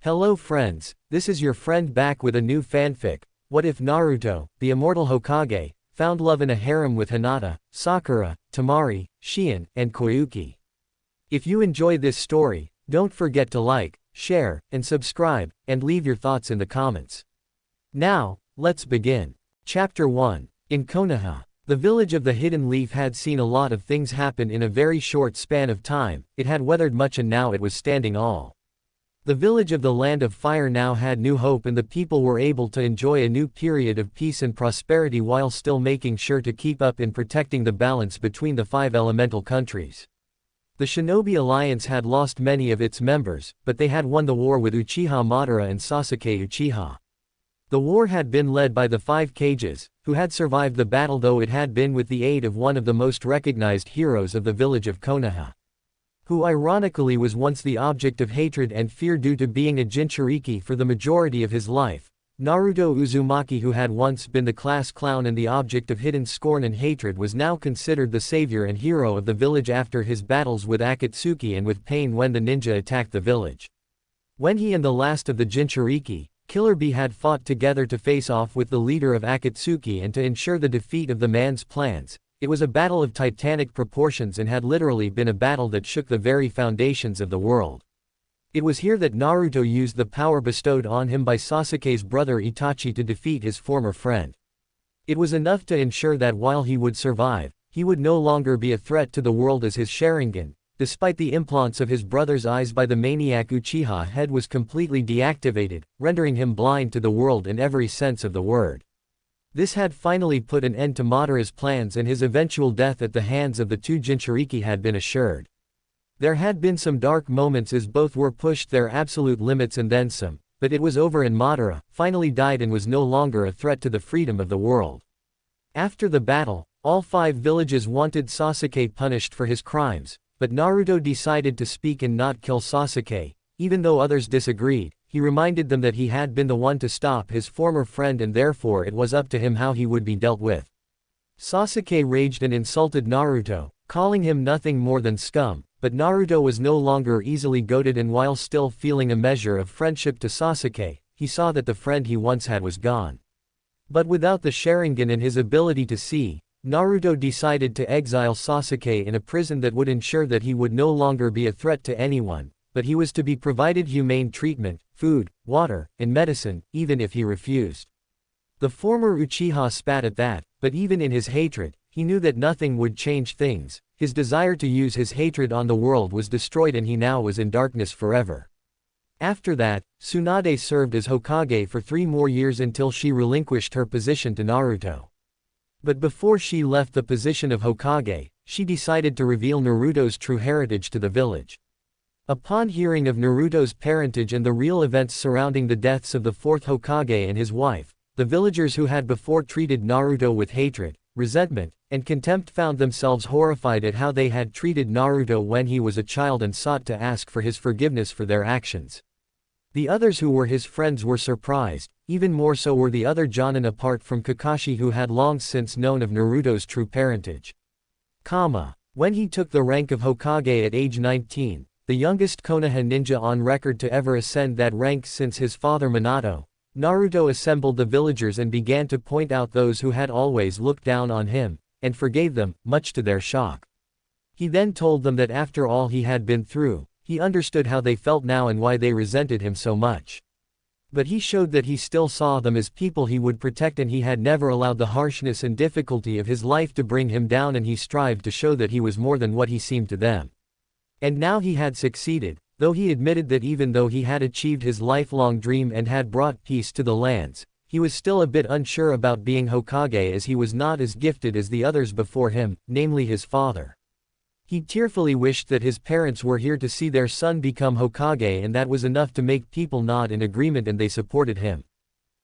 Hello friends, this is your friend back with a new fanfic. What if Naruto, the Immortal Hokage, found love in a harem with Hinata, Sakura, Temari, Shion, and Koyuki? If you enjoy this story, don't forget to like, share, and subscribe, and leave your thoughts in the comments. Now, let's begin. Chapter 1. In Konoha. The village of the Hidden Leaf had seen a lot of things happen in a very short span of time. It had weathered much and now it was standing all. The village of the Land of Fire now had new hope and the people were able to enjoy a new period of peace and prosperity while still making sure to keep up in protecting the balance between the 5 elemental countries. The Shinobi Alliance had lost many of its members, but they had won the war with Uchiha Madara and Sasuke Uchiha. The war had been led by the 5 Kages, who had survived the battle, though it had been with the aid of one of the most recognized heroes of the village of Konoha, who ironically was once the object of hatred and fear due to being a Jinchuriki for the majority of his life. Naruto Uzumaki, who had once been the class clown and the object of hidden scorn and hatred, was now considered the savior and hero of the village after his battles with Akatsuki and with Pain when the ninja attacked the village. When he and the last of the Jinchuriki, Killer Bee, had fought together to face off with the leader of Akatsuki and to ensure the defeat of the man's plans, it was a battle of titanic proportions and had literally been a battle that shook the very foundations of the world. It was here that Naruto used the power bestowed on him by Sasuke's brother Itachi to defeat his former friend. It was enough to ensure that while he would survive, he would no longer be a threat to the world, as his Sharingan, despite the implants of his brother's eyes by the maniac Uchiha head, was completely deactivated, rendering him blind to the world in every sense of the word. This had finally put an end to Madara's plans, and his eventual death at the hands of the 2 Jinchuriki had been assured. There had been some dark moments as both were pushed their absolute limits and then some, but it was over and Madara finally died and was no longer a threat to the freedom of the world. After the battle, all 5 villages wanted Sasuke punished for his crimes, but Naruto decided to speak and not kill Sasuke. Even though others disagreed, he reminded them that he had been the one to stop his former friend and therefore it was up to him how he would be dealt with. Sasuke raged and insulted Naruto, calling him nothing more than scum, but Naruto was no longer easily goaded, and while still feeling a measure of friendship to Sasuke, he saw that the friend he once had was gone. But without the Sharingan and his ability to see, Naruto decided to exile Sasuke in a prison that would ensure that he would no longer be a threat to anyone, but he was to be provided humane treatment, food, water, and medicine, even if he refused. The former Uchiha spat at that, but even in his hatred, he knew that nothing would change things. His desire to use his hatred on the world was destroyed and he now was in darkness forever. After that, Tsunade served as Hokage for 3 more years until she relinquished her position to Naruto. But before she left the position of Hokage, she decided to reveal Naruto's true heritage to the village. Upon hearing of Naruto's parentage and the real events surrounding the deaths of the 4th Hokage and his wife, the villagers who had before treated Naruto with hatred, resentment, and contempt found themselves horrified at how they had treated Naruto when he was a child and sought to ask for his forgiveness for their actions. The others who were his friends were surprised, even more so were the other Jonin apart from Kakashi, who had long since known of Naruto's true parentage. When he took the rank of Hokage at age 19, the youngest Konoha ninja on record to ever ascend that rank since his father Minato, Naruto assembled the villagers and began to point out those who had always looked down on him, and forgave them, much to their shock. He then told them that after all he had been through, he understood how they felt now and why they resented him so much. But he showed that he still saw them as people he would protect, and he had never allowed the harshness and difficulty of his life to bring him down, and he strived to show that he was more than what he seemed to them. And now he had succeeded, though he admitted that even though he had achieved his lifelong dream and had brought peace to the lands, he was still a bit unsure about being Hokage, as he was not as gifted as the others before him, namely his father. He tearfully wished that his parents were here to see their son become Hokage, and that was enough to make people nod in agreement and they supported him.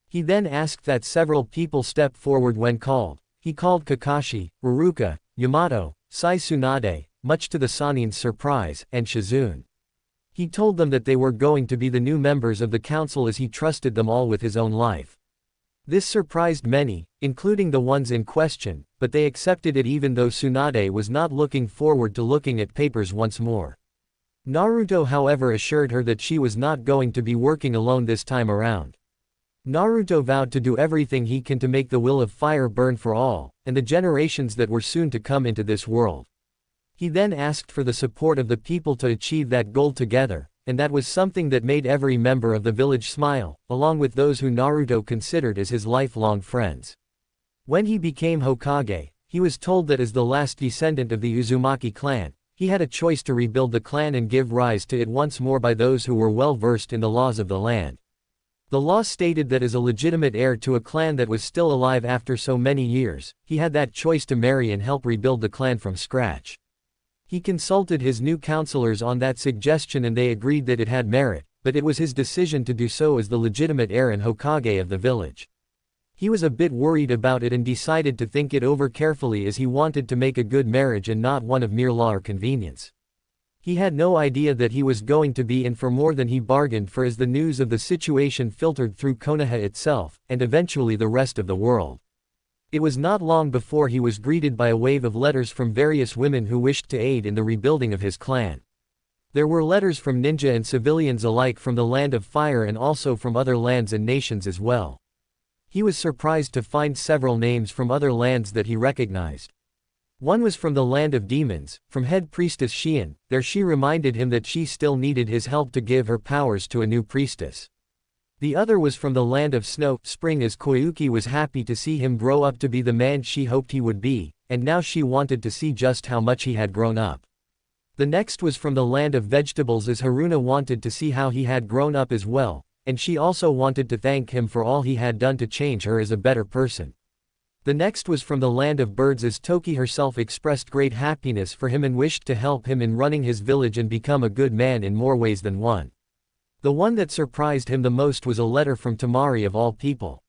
He then asked that several people step forward when called. He called Kakashi, Ruruka, Yamato, Sai Tsunade, much to the Sanin's surprise, and Shizune. He told them that they were going to be the new members of the council as he trusted them all with his own life. This surprised many, including the ones in question, but they accepted it even though Tsunade was not looking forward to looking at papers once more. Naruto however assured her that she was not going to be working alone this time around. Naruto vowed to do everything he can to make the will of fire burn for all, and the generations that were soon to come into this world. He then asked for the support of the people to achieve that goal together, and that was something that made every member of the village smile, along with those who Naruto considered as his lifelong friends. When he became Hokage, he was told that as the last descendant of the Uzumaki clan, he had a choice to rebuild the clan and give rise to it once more by those who were well versed in the laws of the land. The law stated that as a legitimate heir to a clan that was still alive after so many years, he had that choice to marry and help rebuild the clan from scratch. He consulted his new counselors on that suggestion and they agreed that it had merit, but it was his decision to do so as the legitimate heir and Hokage of the village. He was a bit worried about it and decided to think it over carefully as he wanted to make a good marriage and not one of mere law or convenience. He had no idea that he was going to be in for more than he bargained for as the news of the situation filtered through Konoha itself, and eventually the rest of the world. It was not long before he was greeted by a wave of letters from various women who wished to aid in the rebuilding of his clan. There were letters from ninja and civilians alike from the Land of Fire and also from other lands and nations as well. He was surprised to find several names from other lands that he recognized. One was from the Land of Demons, from head priestess Shion. There she reminded him that she still needed his help to give her powers to a new priestess. The other was from the Land of Snow, Spring, as Koyuki was happy to see him grow up to be the man she hoped he would be, and now she wanted to see just how much he had grown up. The next was from the Land of Vegetables as Haruna wanted to see how he had grown up as well, and she also wanted to thank him for all he had done to change her as a better person. The next was from the Land of Birds as Toki herself expressed great happiness for him and wished to help him in running his village and become a good man in more ways than one. The one that surprised him the most was a letter from Temari of all people.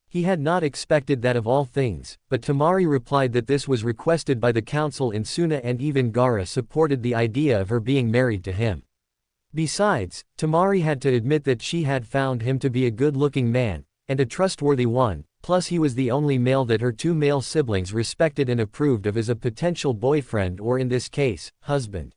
He had not expected that of all things, but Temari replied that this was requested by the council in Suna and even Gaara supported the idea of her being married to him. Besides, Temari had to admit that she had found him to be a good-looking man, and a trustworthy one, plus he was the only male that her two male siblings respected and approved of as a potential boyfriend or in this case, husband.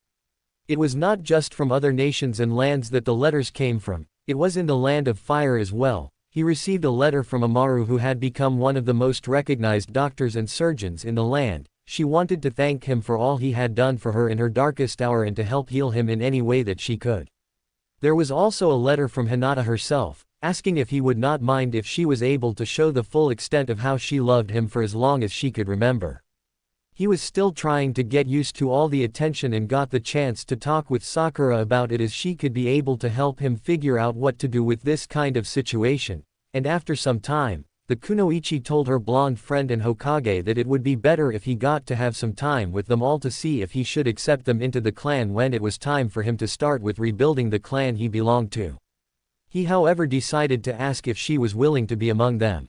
It was not just from other nations and lands that the letters came from, it was in the Land of Fire as well. He received a letter from Amaru who had become one of the most recognized doctors and surgeons in the land. She wanted to thank him for all he had done for her in her darkest hour and to help heal him in any way that she could. There was also a letter from Hinata herself, asking if he would not mind if she was able to show the full extent of how she loved him for as long as she could remember. He was still trying to get used to all the attention and got the chance to talk with Sakura about it as she could be able to help him figure out what to do with this kind of situation, and after some time, the kunoichi told her blonde friend and Hokage that it would be better if he got to have some time with them all to see if he should accept them into the clan when it was time for him to start with rebuilding the clan he belonged to. He however decided to ask if she was willing to be among them.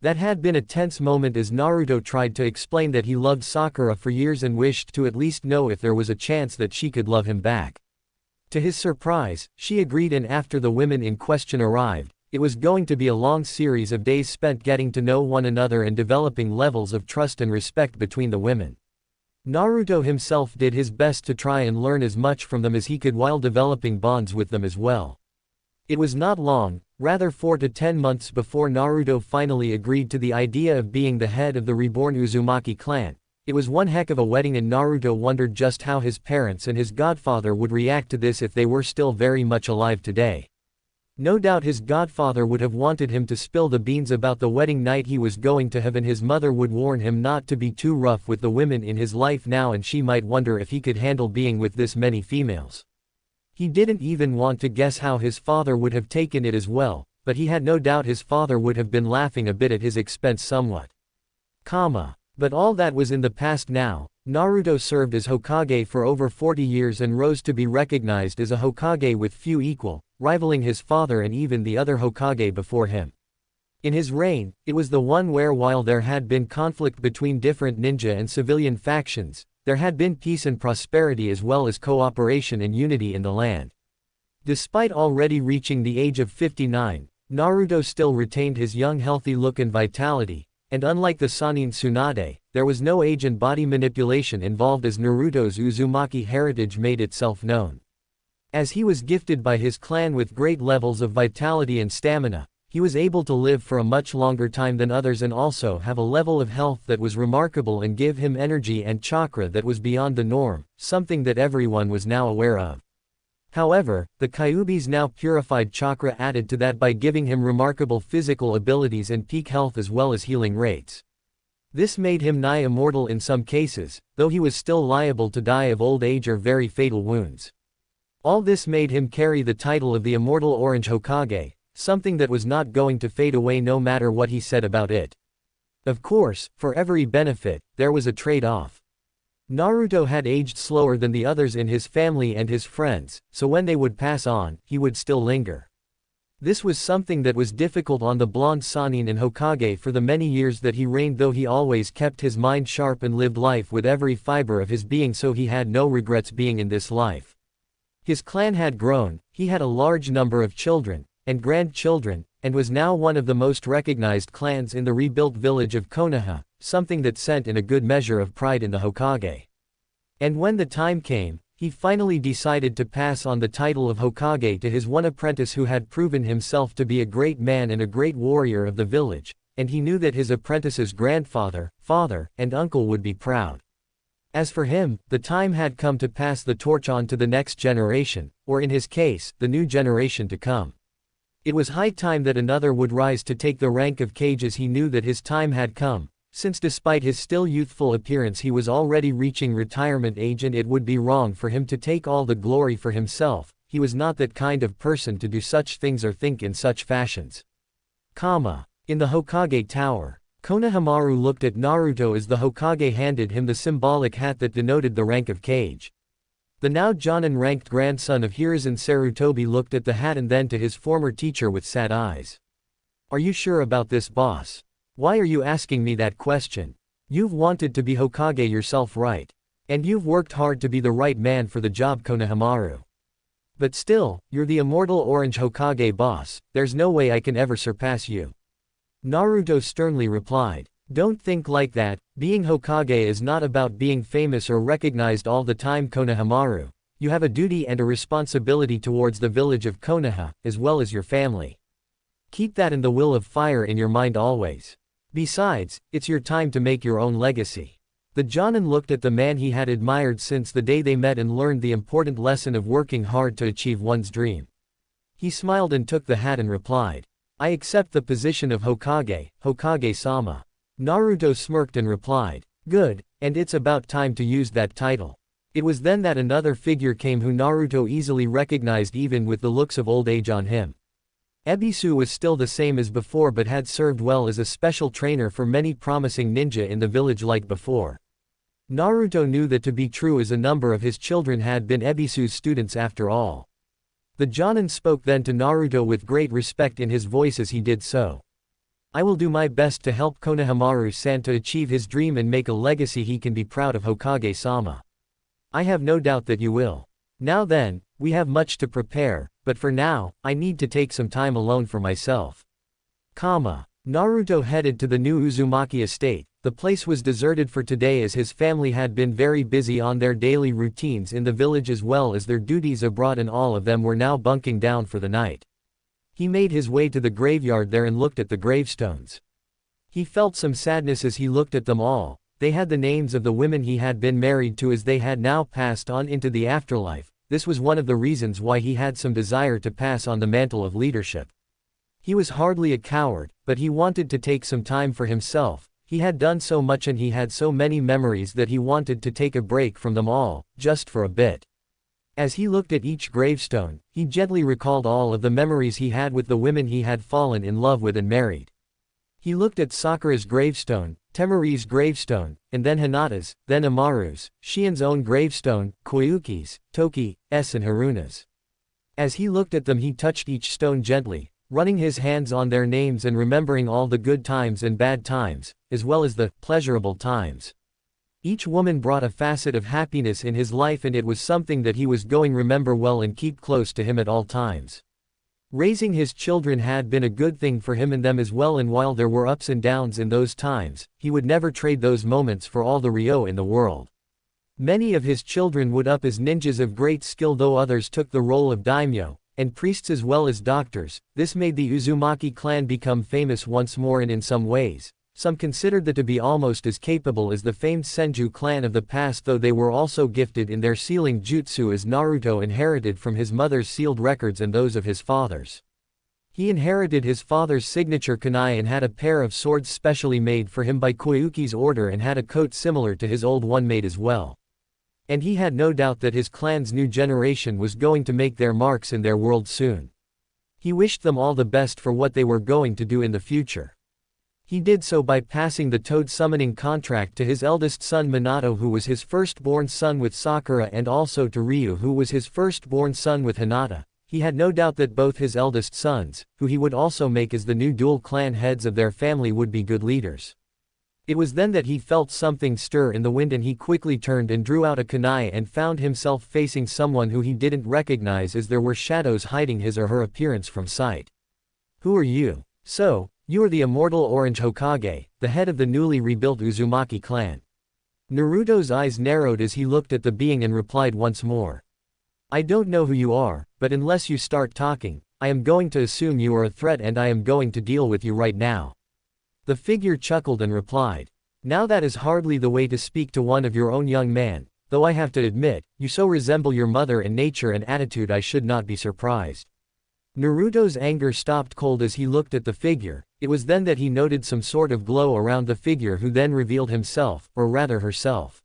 That had been a tense moment as Naruto tried to explain that he loved Sakura for years and wished to at least know if there was a chance that she could love him back. To his surprise, she agreed and after the women in question arrived, it was going to be a long series of days spent getting to know one another and developing levels of trust and respect between the women. Naruto himself did his best to try and learn as much from them as he could while developing bonds with them as well. It was not long, rather 4 to 10 months before Naruto finally agreed to the idea of being the head of the reborn Uzumaki clan. It was one heck of a wedding and Naruto wondered just how his parents and his godfather would react to this if they were still very much alive today. No doubt his godfather would have wanted him to spill the beans about the wedding night he was going to have and his mother would warn him not to be too rough with the women in his life now and she might wonder if he could handle being with this many females. He didn't even want to guess how his father would have taken it as well, but he had no doubt his father would have been laughing a bit at his expense somewhat. But all that was in the past now. Naruto served as Hokage for over 40 years and rose to be recognized as a Hokage with few equal, rivaling his father and even the other Hokage before him. In his reign, it was the one where while there had been conflict between different ninja and civilian factions, there had been peace and prosperity as well as cooperation and unity in the land. Despite already reaching the age of 59, Naruto still retained his young healthy look and vitality, and unlike the Sannin Tsunade, there was no age and body manipulation involved as Naruto's Uzumaki heritage made itself known. As he was gifted by his clan with great levels of vitality and stamina, he was able to live for a much longer time than others and also have a level of health that was remarkable and give him energy and chakra that was beyond the norm, something that everyone was now aware of. However, the Kyuubi's now purified chakra added to that by giving him remarkable physical abilities and peak health as well as healing rates. This made him nigh immortal in some cases, though he was still liable to die of old age or very fatal wounds. All this made him carry the title of the Immortal Orange Hokage, something that was not going to fade away no matter what he said about it. Of course, for every benefit, there was a trade-off. Naruto had aged slower than the others in his family and his friends, so when they would pass on, he would still linger. This was something that was difficult on the blonde Sannin and Hokage for the many years that he reigned, though he always kept his mind sharp and lived life with every fiber of his being, so he had no regrets being in this life. His clan had grown, he had a large number of children and grandchildren, and was now one of the most recognized clans in the rebuilt village of Konoha, something that sent in a good measure of pride in the Hokage. And when the time came, he finally decided to pass on the title of Hokage to his one apprentice who had proven himself to be a great man and a great warrior of the village, and he knew that his apprentice's grandfather, father, and uncle would be proud. As for him, the time had come to pass the torch on to the next generation, or in his case, the new generation to come. It was high time that another would rise to take the rank of Kage, as he knew that his time had come, since despite his still youthful appearance he was already reaching retirement age and it would be wrong for him to take all the glory for himself. He was not that kind of person to do such things or think in such fashions. In the Hokage Tower, Konohamaru looked at Naruto as the Hokage handed him the symbolic hat that denoted the rank of Kage. The now Jonin-ranked grandson of Hiruzen Sarutobi looked at the hat and then to his former teacher with sad eyes. "Are you sure about this, boss? Why are you asking me that question? You've wanted to be Hokage yourself, right? And you've worked hard to be the right man for the job, Konohamaru. But still, you're the Immortal Orange Hokage, boss, there's no way I can ever surpass you." Naruto sternly replied. "Don't think like that, being Hokage is not about being famous or recognized all the time, Konohamaru. You have a duty and a responsibility towards the village of Konoha, as well as your family. Keep that and the will of fire in your mind always. Besides, it's your time to make your own legacy." The Jonin looked at the man he had admired since the day they met and learned the important lesson of working hard to achieve one's dream. He smiled and took the hat and replied, "I accept the position of Hokage, Hokage-sama." Naruto smirked and replied, "Good, and it's about time to use that title." It was then that another figure came who Naruto easily recognized even with the looks of old age on him. Ebisu was still the same as before but had served well as a special trainer for many promising ninja in the village like before. Naruto knew that to be true as a number of his children had been Ebisu's students after all. The Jonin spoke then to Naruto with great respect in his voice as he did so. "I will do my best to help Konohamaru-san to achieve his dream and make a legacy he can be proud of, Hokage-sama. I have no doubt that you will. Now then, we have much to prepare, but for now, I need to take some time alone for myself." Naruto headed to the new Uzumaki estate. The place was deserted for today as his family had been very busy on their daily routines in the village as well as their duties abroad, and all of them were now bunking down for the night. He made his way to the graveyard there and looked at the gravestones. He felt some sadness as he looked at them all. They had the names of the women he had been married to as they had now passed on into the afterlife. This was one of the reasons why he had some desire to pass on the mantle of leadership. He was hardly a coward, but he wanted to take some time for himself. He had done so much and he had so many memories that he wanted to take a break from them all, just for a bit. As he looked at each gravestone, he gently recalled all of the memories he had with the women he had fallen in love with and married. He looked at Sakura's gravestone, Temari's gravestone, and then Hinata's, then Amaru's, Shion's own gravestone, Koyuki's, Toki's, and Haruna's. As he looked at them he touched each stone gently, running his hands on their names and remembering all the good times and bad times, as well as the pleasurable times. Each woman brought a facet of happiness in his life and it was something that he was going to remember well and keep close to him at all times. Raising his children had been a good thing for him and them as well, and while there were ups and downs in those times, he would never trade those moments for all the Ryo in the world. Many of his children would up as ninjas of great skill, though others took the role of daimyo, and priests as well as doctors. This made the Uzumaki clan become famous once more, and in some ways, some considered them to be almost as capable as the famed Senju clan of the past, though they were also gifted in their sealing jutsu, as Naruto inherited from his mother's sealed records and those of his father's. He inherited his father's signature kunai and had a pair of swords specially made for him by Koyuki's order, and had a coat similar to his old one made as well. And he had no doubt that his clan's new generation was going to make their marks in their world soon. He wished them all the best for what they were going to do in the future. He did so by passing the toad summoning contract to his eldest son Minato, who was his firstborn son with Sakura, and also to Ryu, who was his firstborn son with Hinata. He had no doubt that both his eldest sons, who he would also make as the new dual clan heads of their family, would be good leaders. It was then that he felt something stir in the wind, and he quickly turned and drew out a kunai and found himself facing someone who he didn't recognize, as there were shadows hiding his or her appearance from sight. "Who are you?" "So, you are the Immortal Orange Hokage, the head of the newly rebuilt Uzumaki clan." Naruto's eyes narrowed as he looked at the being and replied once more. "I don't know who you are, but unless you start talking, I am going to assume you are a threat, and I am going to deal with you right now." The figure chuckled and replied, "Now that is hardly the way to speak to one of your own, young man, though I have to admit, you so resemble your mother in nature and attitude I should not be surprised." Naruto's anger stopped cold as he looked at the figure. It was then that he noted some sort of glow around the figure, who then revealed himself, or rather herself.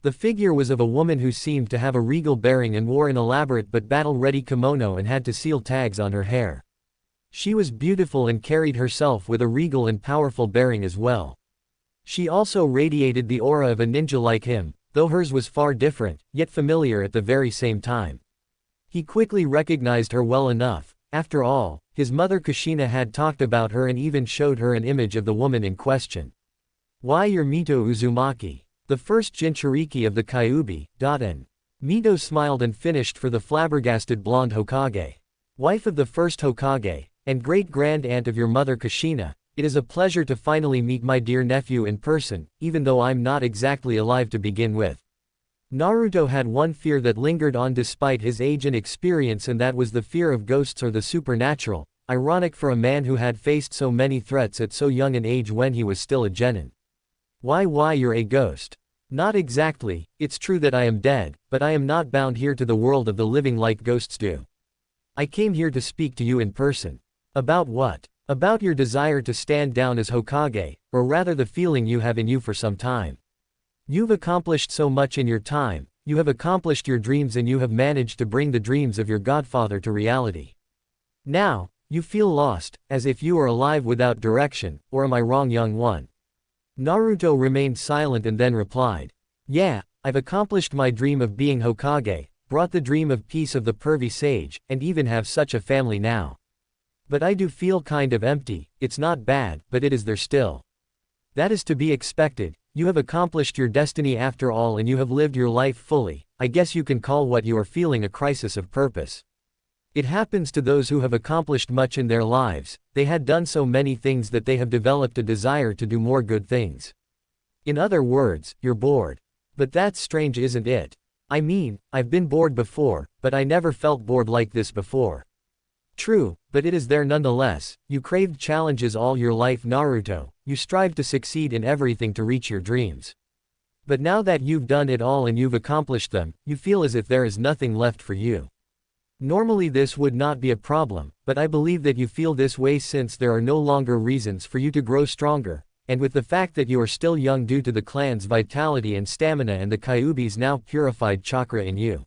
The figure was of a woman who seemed to have a regal bearing and wore an elaborate but battle-ready kimono and had to seal tags on her hair. She was beautiful and carried herself with a regal and powerful bearing as well. She also radiated the aura of a ninja like him, though hers was far different, yet familiar at the very same time. He quickly recognized her well enough. After all, his mother Kushina had talked about her and even showed her an image of the woman in question. "Why, you're Mito Uzumaki, the first Jinchuriki of the Kyuubi." Mito smiled and finished for the flabbergasted blonde Hokage. "Wife of the first Hokage, and great-grand aunt of your mother Kushina, it is a pleasure to finally meet my dear nephew in person, even though I'm not exactly alive to begin with." Naruto had one fear that lingered on despite his age and experience, and that was the fear of ghosts or the supernatural. Ironic for a man who had faced so many threats at so young an age when he was still a genin. Why you're a ghost?" "Not exactly, it's true that I am dead, but I am not bound here to the world of the living like ghosts do. I came here to speak to you in person." "About what?" "About your desire to stand down as Hokage, or rather the feeling you have in you for some time. You've accomplished so much in your time, you have accomplished your dreams, and you have managed to bring the dreams of your godfather to reality. Now, you feel lost, as if you are alive without direction, or am I wrong, young one?" Naruto remained silent and then replied, "Yeah, I've accomplished my dream of being Hokage, brought the dream of peace of the pervy sage, and even have such a family now. But I do feel kind of empty. It's not bad, but it is there still." "That is to be expected. You have accomplished your destiny after all, and you have lived your life fully. I guess you can call what you are feeling a crisis of purpose. It happens to those who have accomplished much in their lives. They had done so many things that they have developed a desire to do more good things. In other words, you're bored. But that's strange, isn't it? I mean, I've been bored before, but I never felt bored like this before." "True, but it is there nonetheless. You craved challenges all your life, Naruto. You strived to succeed in everything to reach your dreams. But now that you've done it all and you've accomplished them, you feel as if there is nothing left for you. Normally this would not be a problem, but I believe that you feel this way since there are no longer reasons for you to grow stronger, and with the fact that you are still young due to the clan's vitality and stamina and the Kyuubi's now purified chakra in you."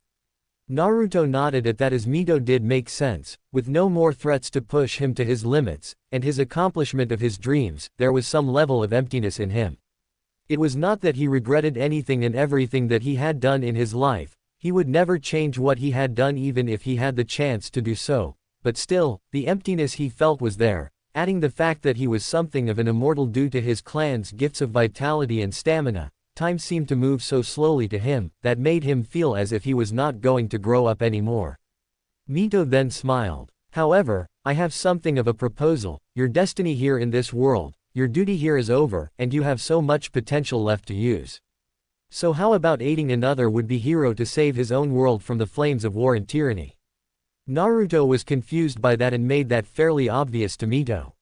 Naruto nodded at that, as Mito did make sense. With no more threats to push him to his limits, and his accomplishment of his dreams, there was some level of emptiness in him. It was not that he regretted anything and everything that he had done in his life. He would never change what he had done even if he had the chance to do so, but still, the emptiness he felt was there, adding the fact that he was something of an immortal due to his clan's gifts of vitality and stamina. Time seemed to move so slowly to him, that made him feel as if he was not going to grow up anymore. Mito then smiled. "However, I have something of a proposal. Your destiny here in this world, your duty here is over, and you have so much potential left to use. So how about aiding another would-be hero to save his own world from the flames of war and tyranny? Naruto was confused by that and made that fairly obvious to Mito.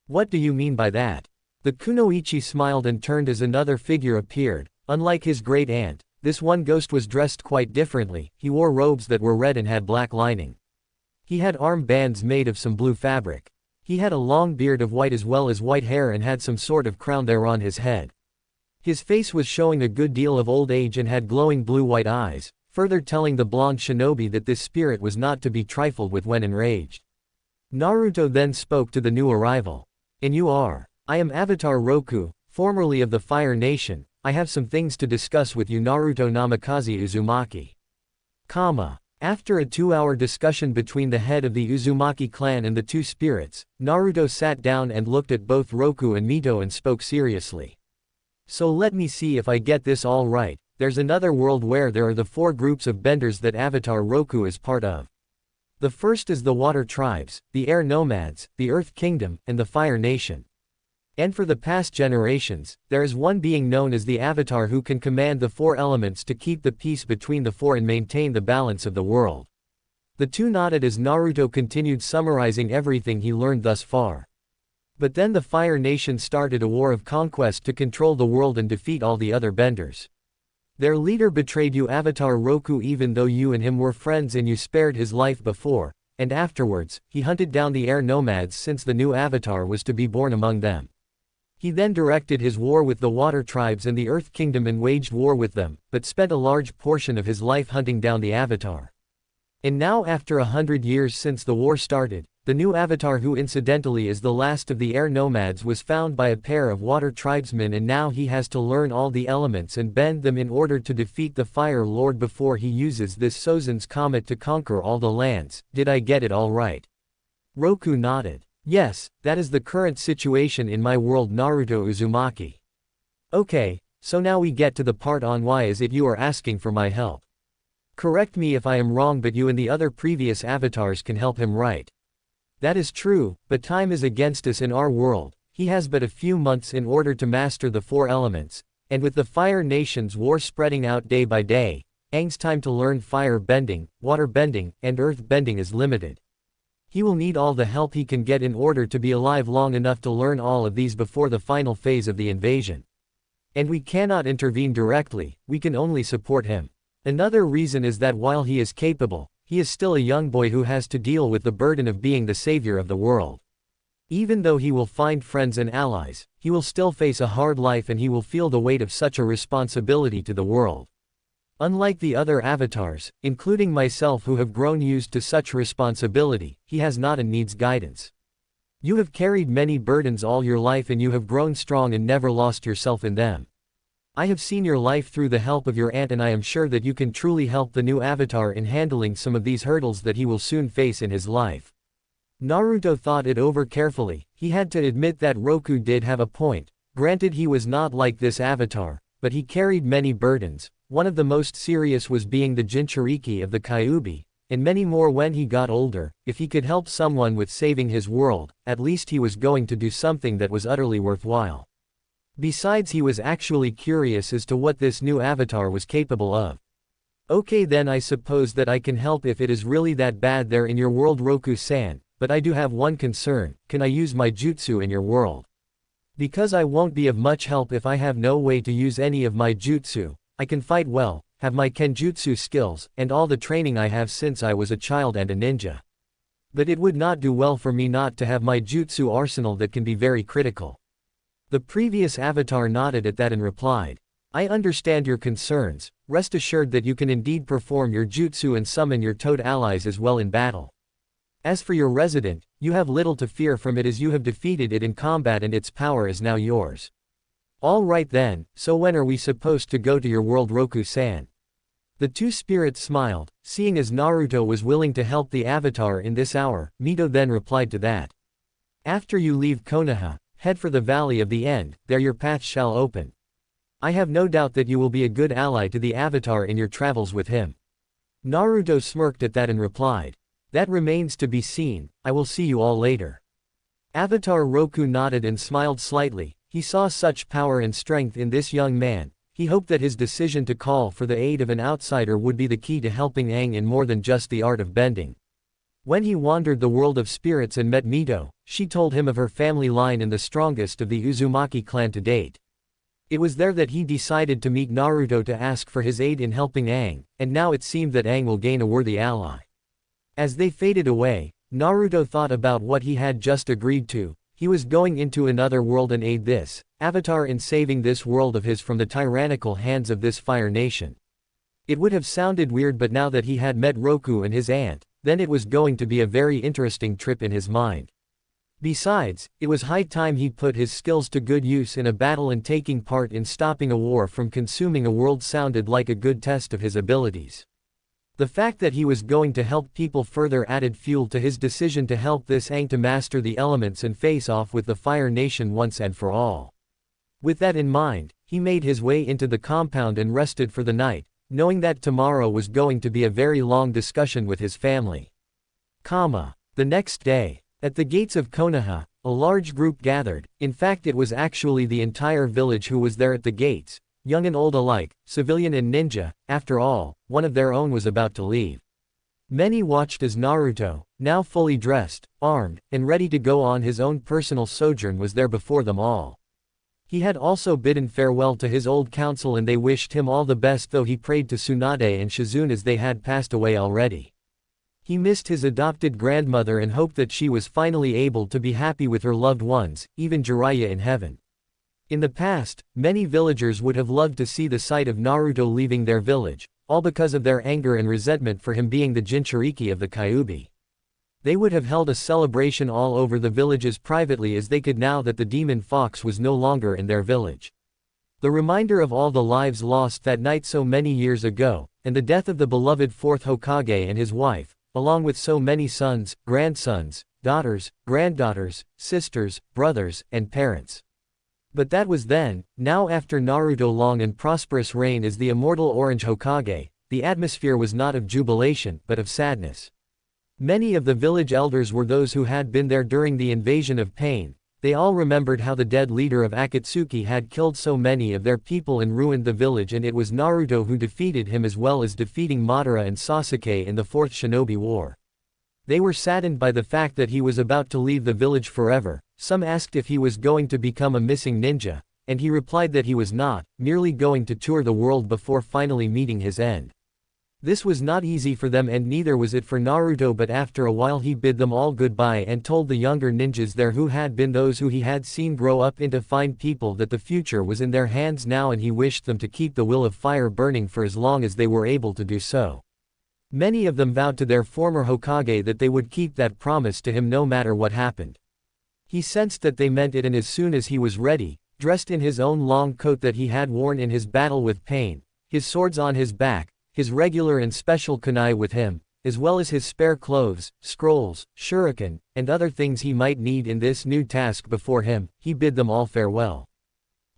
What do you mean by that? The kunoichi smiled and turned as another figure appeared. Unlike his great aunt, this one ghost was dressed quite differently. He wore robes that were red and had black lining. He had arm bands made of some blue fabric. He had a long beard of white as well as white hair and had some sort of crown there on his head. His face was showing a good deal of old age and had glowing blue-white eyes, further telling the blonde shinobi that this spirit was not to be trifled with when enraged. Naruto then spoke to the new arrival. "And you are?" "I am Avatar Roku, formerly of the Fire Nation. I have some things to discuss with you." Naruto Namikaze Uzumaki. After a 2-hour discussion between the head of the Uzumaki clan and the two spirits, Naruto sat down and looked at both Roku and Mito and spoke seriously. "So let me see if I get this all right. There's another world where there are the 4 groups of benders that Avatar Roku is part of. The first is the Water Tribes, the Air Nomads, the Earth Kingdom, and the Fire Nation. And for the past generations, there is one being known as the Avatar who can command the 4 elements to keep the peace between the 4 and maintain the balance of the world." The two nodded as Naruto continued summarizing everything he learned thus far. But then the Fire Nation started a war of conquest to control the world and defeat all the other benders. Their leader betrayed you, Avatar Roku, even though you and him were friends and you spared his life before, and afterwards, he hunted down the Air Nomads since the new Avatar was to be born among them. He then directed his war with the Water Tribes and the Earth Kingdom and waged war with them, but spent a large portion of his life hunting down the Avatar. And now, after 100 years since the war started, the new Avatar, who incidentally is the last of the Air Nomads, was found by a pair of Water Tribesmen, and now he has to learn all the elements and bend them in order to defeat the Fire Lord before he uses this Sozin's Comet to conquer all the lands. Did I get it all right? Roku nodded. Yes, that is the current situation in my world, Naruto Uzumaki. Okay, so now we get to the part on why is it you are asking for my help. Correct me if I am wrong, but you and the other previous avatars can help him, right? That is true, but time is against us in our world. He has but a few months in order to master the 4 elements, and with the Fire Nation's war spreading out day by day, Aang's time to learn fire bending, water bending, and earth bending is limited. He will need all the help he can get in order to be alive long enough to learn all of these before the final phase of the invasion. And we cannot intervene directly, we can only support him. Another reason is that while he is capable, he is still a young boy who has to deal with the burden of being the savior of the world. Even though he will find friends and allies, he will still face a hard life and he will feel the weight of such a responsibility to the world. Unlike the other avatars, including myself who have grown used to such responsibility, he has not and needs guidance. You have carried many burdens all your life and you have grown strong and never lost yourself in them. I have seen your life through the help of your aunt, and I am sure that you can truly help the new avatar in handling some of these hurdles that he will soon face in his life. Naruto thought it over carefully. He had to admit that Roku did have a point. Granted, he was not like this avatar, but he carried many burdens. One of the most serious was being the Jinchuriki of the Kyuubi, and many more when he got older. If he could help someone with saving his world, at least he was going to do something that was utterly worthwhile. Besides, he was actually curious as to what this new avatar was capable of. Okay, then I suppose that I can help if it is really that bad there in your world, Roku-san, but I do have one concern. Can I use my jutsu in your world? Because I won't be of much help if I have no way to use any of my jutsu. I can fight well, have my kenjutsu skills, and all the training I have since I was a child and a ninja. But it would not do well for me not to have my jutsu arsenal that can be very critical. The previous avatar nodded at that and replied, I understand your concerns. Rest assured that you can indeed perform your jutsu and summon your toad allies as well in battle. As for your resident, you have little to fear from it as you have defeated it in combat and its power is now yours. Alright then, so when are we supposed to go to your world, Roku-san? The two spirits smiled, seeing as Naruto was willing to help the avatar in this hour. Mito then replied to that. After you leave Konoha, head for the Valley of the End, there your path shall open. I have no doubt that you will be a good ally to the avatar in your travels with him. Naruto smirked at that and replied, that remains to be seen. I will see you all later. Avatar Roku nodded and smiled slightly. He saw such power and strength in this young man. He hoped that his decision to call for the aid of an outsider would be the key to helping Aang in more than just the art of bending. When he wandered the world of spirits and met Mito, she told him of her family line and the strongest of the Uzumaki clan to date. It was there that he decided to meet Naruto to ask for his aid in helping Aang, and now it seemed that Aang will gain a worthy ally. As they faded away, Naruto thought about what he had just agreed to. He was going into another world and aid this Avatar in saving this world of his from the tyrannical hands of this Fire Nation. It would have sounded weird, but now that he had met Roku and his aunt, then it was going to be a very interesting trip in his mind. Besides, it was high time he put his skills to good use in a battle, and taking part in stopping a war from consuming a world sounded like a good test of his abilities. The fact that he was going to help people further added fuel to his decision to help this Aang to master the elements and face off with the Fire Nation once and for all. With that in mind, he made his way into the compound and rested for the night, knowing that tomorrow was going to be a very long discussion with his family. The next day, at the gates of Konoha, a large group gathered. In fact, it was actually the entire village who was there at the gates, young and old alike, civilian and ninja. After all, one of their own was about to leave. Many watched as Naruto, now fully dressed, armed, and ready to go on his own personal sojourn, was there before them all. He had also bidden farewell to his old council, and they wished him all the best, though he prayed to Tsunade and Shizune as they had passed away already. He missed his adopted grandmother and hoped that she was finally able to be happy with her loved ones, even Jiraiya in heaven. In the past, many villagers would have loved to see the sight of Naruto leaving their village, all because of their anger and resentment for him being the Jinchuriki of the Kyuubi. They would have held a celebration all over the villages privately as they could now that the demon fox was no longer in their village. The reminder of all the lives lost that night so many years ago, and the death of the beloved fourth Hokage and his wife, along with so many sons, grandsons, daughters, granddaughters, sisters, brothers, and parents. But that was then. Now, after Naruto's long and prosperous reign as the immortal Orange Hokage, the atmosphere was not of jubilation, but of sadness. Many of the village elders were those who had been there during the invasion of Pain. They all remembered how the dead leader of Akatsuki had killed so many of their people and ruined the village, and it was Naruto who defeated him, as well as defeating Madara and Sasuke in the Fourth Shinobi War. They were saddened by the fact that he was about to leave the village forever. Some asked if he was going to become a missing ninja, and he replied that he was not, merely going to tour the world before finally meeting his end. This was not easy for them, and neither was it for Naruto, but after a while he bid them all goodbye and told the younger ninjas there, who had been those who he had seen grow up into fine people, that the future was in their hands now, and he wished them to keep the will of fire burning for as long as they were able to do so. Many of them vowed to their former Hokage that they would keep that promise to him no matter what happened. He sensed that they meant it, and as soon as he was ready, dressed in his own long coat that he had worn in his battle with Pain, his swords on his back, his regular and special kunai with him, as well as his spare clothes, scrolls, shuriken, and other things he might need in this new task before him, he bid them all farewell.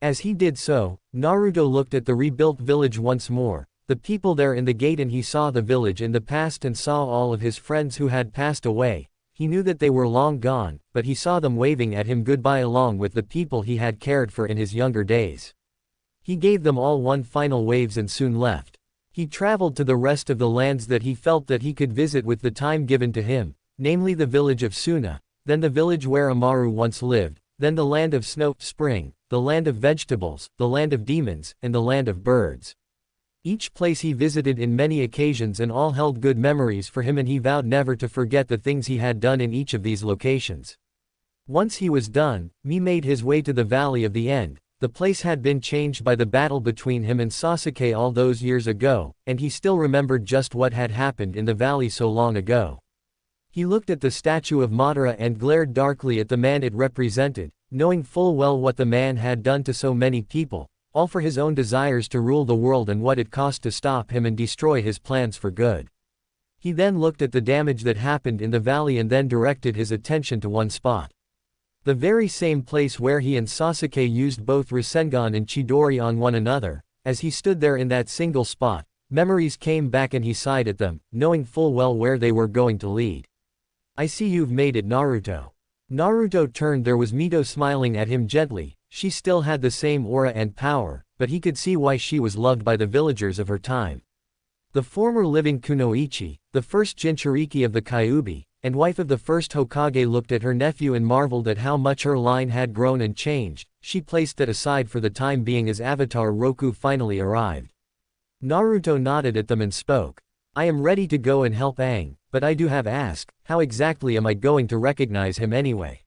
As he did so, Naruto looked at the rebuilt village once more, the people there in the gate, and he saw the village in the past and saw all of his friends who had passed away. He knew that they were long gone, but he saw them waving at him goodbye along with the people he had cared for in his younger days. He gave them all one final wave and soon left. He traveled to the rest of the lands that he felt that he could visit with the time given to him, namely the village of Suna, then the village where Amaru once lived, then the land of snow, spring, the land of vegetables, the land of demons, and the land of birds. Each place he visited in many occasions, and all held good memories for him, and he vowed never to forget the things he had done in each of these locations. Once he was done, he made his way to the Valley of the End. The place had been changed by the battle between him and Sasuke all those years ago, and he still remembered just what had happened in the valley so long ago. He looked at the statue of Madara and glared darkly at the man it represented, knowing full well what the man had done to so many people, all for his own desires to rule the world and what it cost to stop him and destroy his plans for good. He then looked at the damage that happened in the valley and then directed his attention to one spot. The very same place where he and Sasuke used both Rasengan and Chidori on one another. As he stood there in that single spot, memories came back and he sighed at them, knowing full well where they were going to lead. "I see you've made it, Naruto." Naruto turned. There was Mito smiling at him gently. She still had the same aura and power, but he could see why she was loved by the villagers of her time. The former living kunoichi, the first Jinchuriki of the Kyuubi, and wife of the first Hokage looked at her nephew and marveled at how much her line had grown and changed. She placed that aside for the time being as Avatar Roku finally arrived. Naruto nodded at them and spoke. I am ready to go and help Aang, but I do have ask, how exactly am I going to recognize him anyway?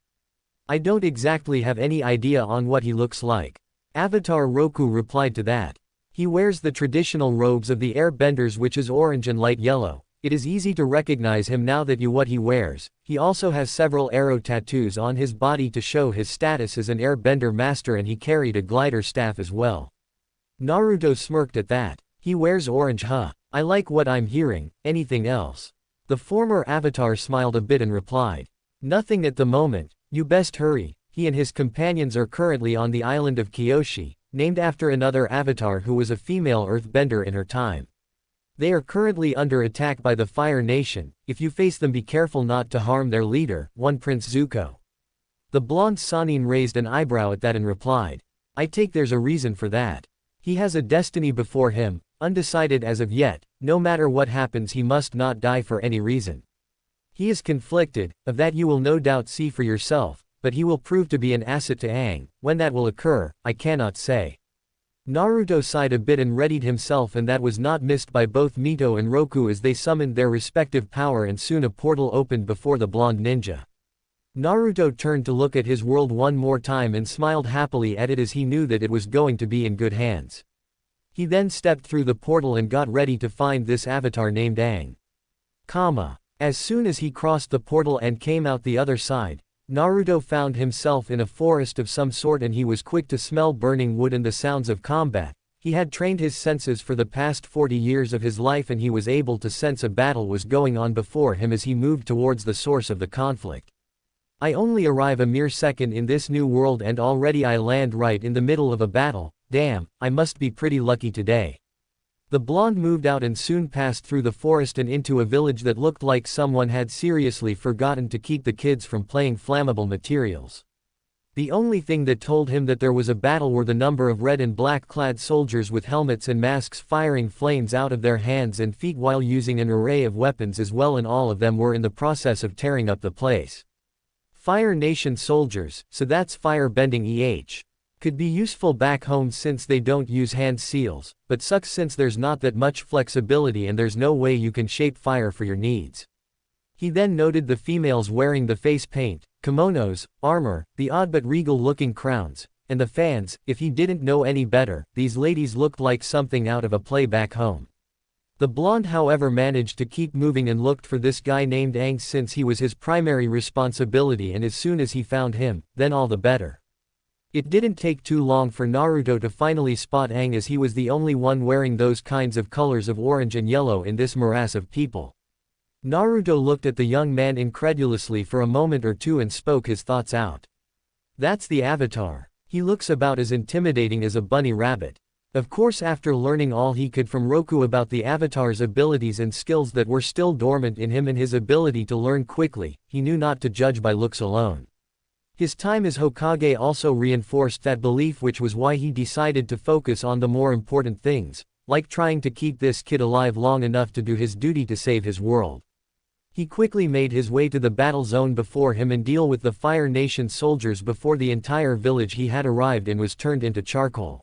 I don't exactly have any idea on what he looks like. Avatar Roku replied to that. He wears the traditional robes of the airbenders, which is orange and light yellow. It is easy to recognize him now that you what he wears. He also has several arrow tattoos on his body to show his status as an airbender master, and he carried a glider staff as well. Naruto smirked at that. He wears orange, huh? I like what I'm hearing. Anything else? The former avatar smiled a bit and replied. Nothing at the moment. You best hurry. He and his companions are currently on the island of Kyoshi, named after another avatar who was a female earthbender in her time. They are currently under attack by the Fire Nation. If you face them, be careful not to harm their leader, one Prince Zuko. The blonde Sannin raised an eyebrow at that and replied. I take there's a reason for that. He has a destiny before him, undecided as of yet. No matter what happens, he must not die for any reason. He is conflicted, of that you will no doubt see for yourself, but he will prove to be an asset to Aang. When that will occur, I cannot say. Naruto sighed a bit and readied himself, and that was not missed by both Mito and Roku as they summoned their respective power, and soon a portal opened before the blonde ninja. Naruto turned to look at his world one more time and smiled happily at it as he knew that it was going to be in good hands. He then stepped through the portal and got ready to find this avatar named Aang. As soon as he crossed the portal and came out the other side, Naruto found himself in a forest of some sort, and he was quick to smell burning wood and the sounds of combat. He had trained his senses for the past 40 years of his life, and he was able to sense a battle was going on before him as he moved towards the source of the conflict. I only arrive a mere second in this new world and already I land right in the middle of a battle. Damn, I must be pretty lucky today. The blonde moved out and soon passed through the forest and into a village that looked like someone had seriously forgotten to keep the kids from playing flammable materials. The only thing that told him that there was a battle were the number of red and black clad soldiers with helmets and masks firing flames out of their hands and feet while using an array of weapons as well, and all of them were in the process of tearing up the place. Fire Nation soldiers, so that's fire bending could be useful back home since they don't use hand seals, but sucks since there's not that much flexibility and there's no way you can shape fire for your needs. He then noted the females wearing the face paint, kimonos, armor, the odd but regal looking crowns, and the fans. If he didn't know any better, these ladies looked like something out of a play back home. The blonde however managed to keep moving and looked for this guy named Aang since he was his primary responsibility, and as soon as he found him, then all the better. It didn't take too long for Naruto to finally spot Aang, as he was the only one wearing those kinds of colors of orange and yellow in this morass of people. Naruto looked at the young man incredulously for a moment or two and spoke his thoughts out. That's the avatar. He looks about as intimidating as a bunny rabbit. Of course, after learning all he could from Roku about the avatar's abilities and skills that were still dormant in him and his ability to learn quickly, he knew not to judge by looks alone. His time as Hokage also reinforced that belief, which was why he decided to focus on the more important things, like trying to keep this kid alive long enough to do his duty to save his world. He quickly made his way to the battle zone before him and deal with the Fire Nation soldiers before the entire village he had arrived in was turned into charcoal.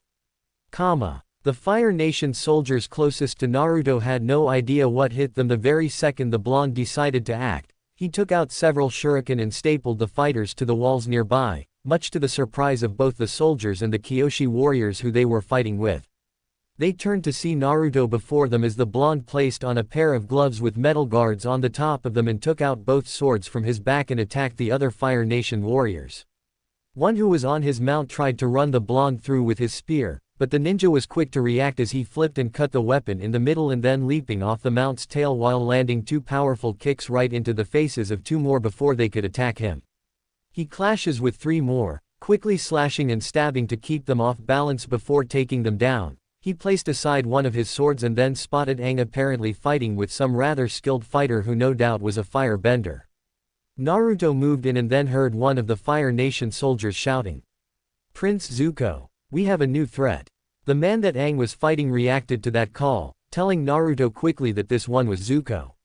The Fire Nation soldiers closest to Naruto had no idea what hit them the very second the blonde decided to act. He took out several shuriken and stapled the fighters to the walls nearby, much to the surprise of both the soldiers and the Kyoshi warriors who they were fighting with. They turned to see Naruto before them as the blonde placed on a pair of gloves with metal guards on the top of them and took out both swords from his back and attacked the other Fire Nation warriors. One who was on his mount tried to run the blonde through with his spear, but the ninja was quick to react as he flipped and cut the weapon in the middle and then leaping off the mount's tail while landing two powerful kicks right into the faces of two more before they could attack him. He clashes with three more, quickly slashing and stabbing to keep them off balance before taking them down. He placed aside one of his swords and then spotted Aang apparently fighting with some rather skilled fighter who no doubt was a fire bender. Naruto moved in and then heard one of the Fire Nation soldiers shouting, "Prince Zuko! We have a new threat." The man that Aang was fighting reacted to that call, telling Naruto quickly that this one was Zuko.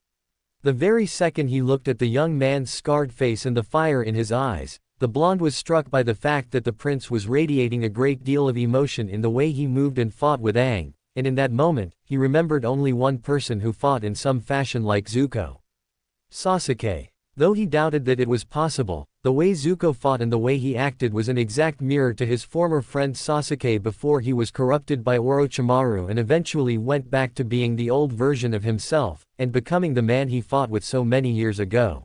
The very second he looked at the young man's scarred face and the fire in his eyes, the blonde was struck by the fact that the prince was radiating a great deal of emotion in the way he moved and fought with Aang, and in that moment, he remembered only one person who fought in some fashion like Zuko. Sasuke. Though he doubted that it was possible, the way Zuko fought and the way he acted was an exact mirror to his former friend Sasuke before he was corrupted by Orochimaru and eventually went back to being the old version of himself, and becoming the man he fought with so many years ago.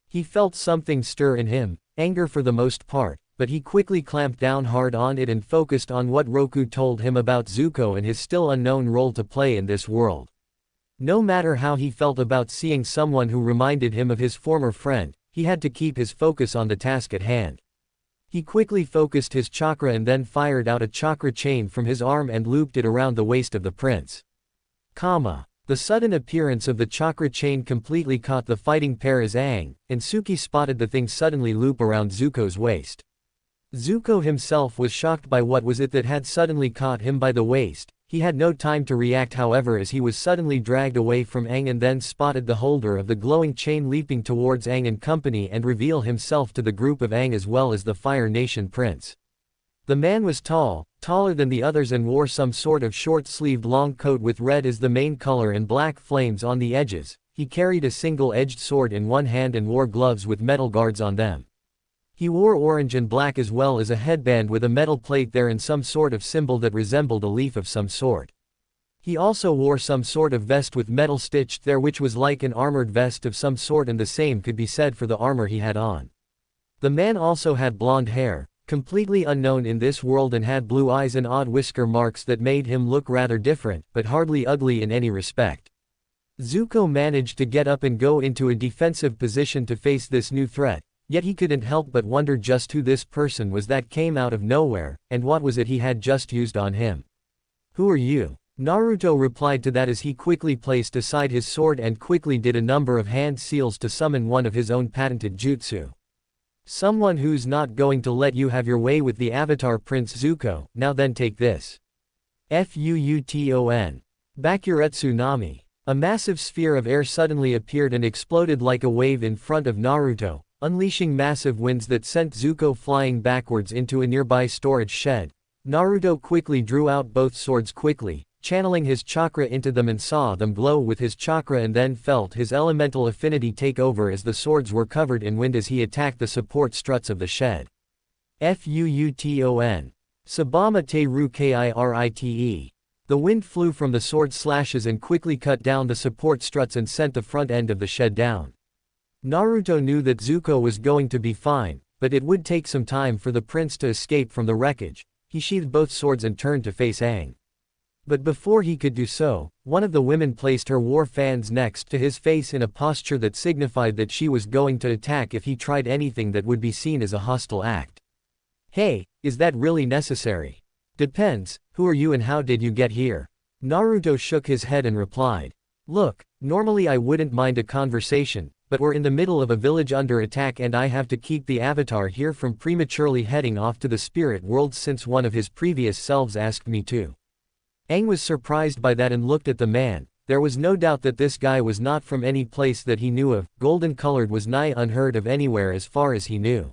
He felt something stir in him, anger for the most part, but he quickly clamped down hard on it and focused on what Roku told him about Zuko and his still unknown role to play in this world. No matter how he felt about seeing someone who reminded him of his former friend, he had to keep his focus on the task at hand. He quickly focused his chakra and then fired out a chakra chain from his arm and looped it around the waist of the prince. The sudden appearance of the chakra chain completely caught the fighting pair as Aang and Suki spotted the thing suddenly loop around Zuko's waist. Zuko himself was shocked by what was it that had suddenly caught him by the waist. He had no time to react however as he was suddenly dragged away from Aang and then spotted the holder of the glowing chain leaping towards Aang and company and reveal himself to the group of Aang as well as the Fire Nation prince. The man was tall, taller than the others and wore some sort of short-sleeved long coat with red as the main color and black flames on the edges. He carried a single-edged sword in one hand and wore gloves with metal guards on them. He wore orange and black as well as a headband with a metal plate there and some sort of symbol that resembled a leaf of some sort. He also wore some sort of vest with metal stitched there which was like an armored vest of some sort and the same could be said for the armor he had on. The man also had blonde hair, completely unknown in this world and had blue eyes and odd whisker marks that made him look rather different, but hardly ugly in any respect. Zuko managed to get up and go into a defensive position to face this new threat. Yet he couldn't help but wonder just who this person was that came out of nowhere, and what was it he had just used on him. "Who are you?" Naruto replied to that as he quickly placed aside his sword and quickly did a number of hand seals to summon one of his own patented jutsu. "Someone who's not going to let you have your way with the Avatar Prince Zuko, now then take this. Fuuton. Bakuretsu Nami." A massive sphere of air suddenly appeared and exploded like a wave in front of Naruto, unleashing massive winds that sent Zuko flying backwards into a nearby storage shed. Naruto quickly drew out both swords quickly, channeling his chakra into them and saw them glow with his chakra and then felt his elemental affinity take over as the swords were covered in wind as he attacked the support struts of the shed. Fuuton. Sabama te ru kirite. The wind flew from the sword slashes and quickly cut down the support struts and sent the front end of the shed down. Naruto knew that Zuko was going to be fine, but it would take some time for the prince to escape from the wreckage. He sheathed both swords and turned to face Aang. But before he could do so, one of the women placed her war fans next to his face in a posture that signified that she was going to attack if he tried anything that would be seen as a hostile act. "Hey, is that really necessary?" "Depends, who are you and how did you get here?" Naruto shook his head and replied. "Look, normally I wouldn't mind a conversation, but we're in the middle of a village under attack and I have to keep the Avatar here from prematurely heading off to the spirit world since one of his previous selves asked me to." Aang was surprised by that and looked at the man. There was no doubt that this guy was not from any place that he knew of. Golden colored was nigh unheard of anywhere as far as he knew.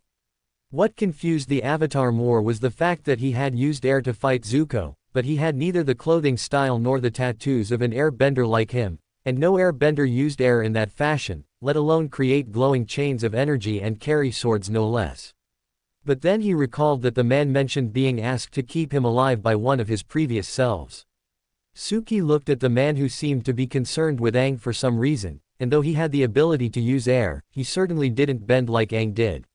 What confused the Avatar more was the fact that he had used air to fight Zuko, but he had neither the clothing style nor the tattoos of an airbender like him, and no airbender used air in that fashion, let alone create glowing chains of energy and carry swords no less. But then he recalled that the man mentioned being asked to keep him alive by one of his previous selves. Suki looked at the man who seemed to be concerned with Aang for some reason, and though he had the ability to use air, he certainly didn't bend like Aang did.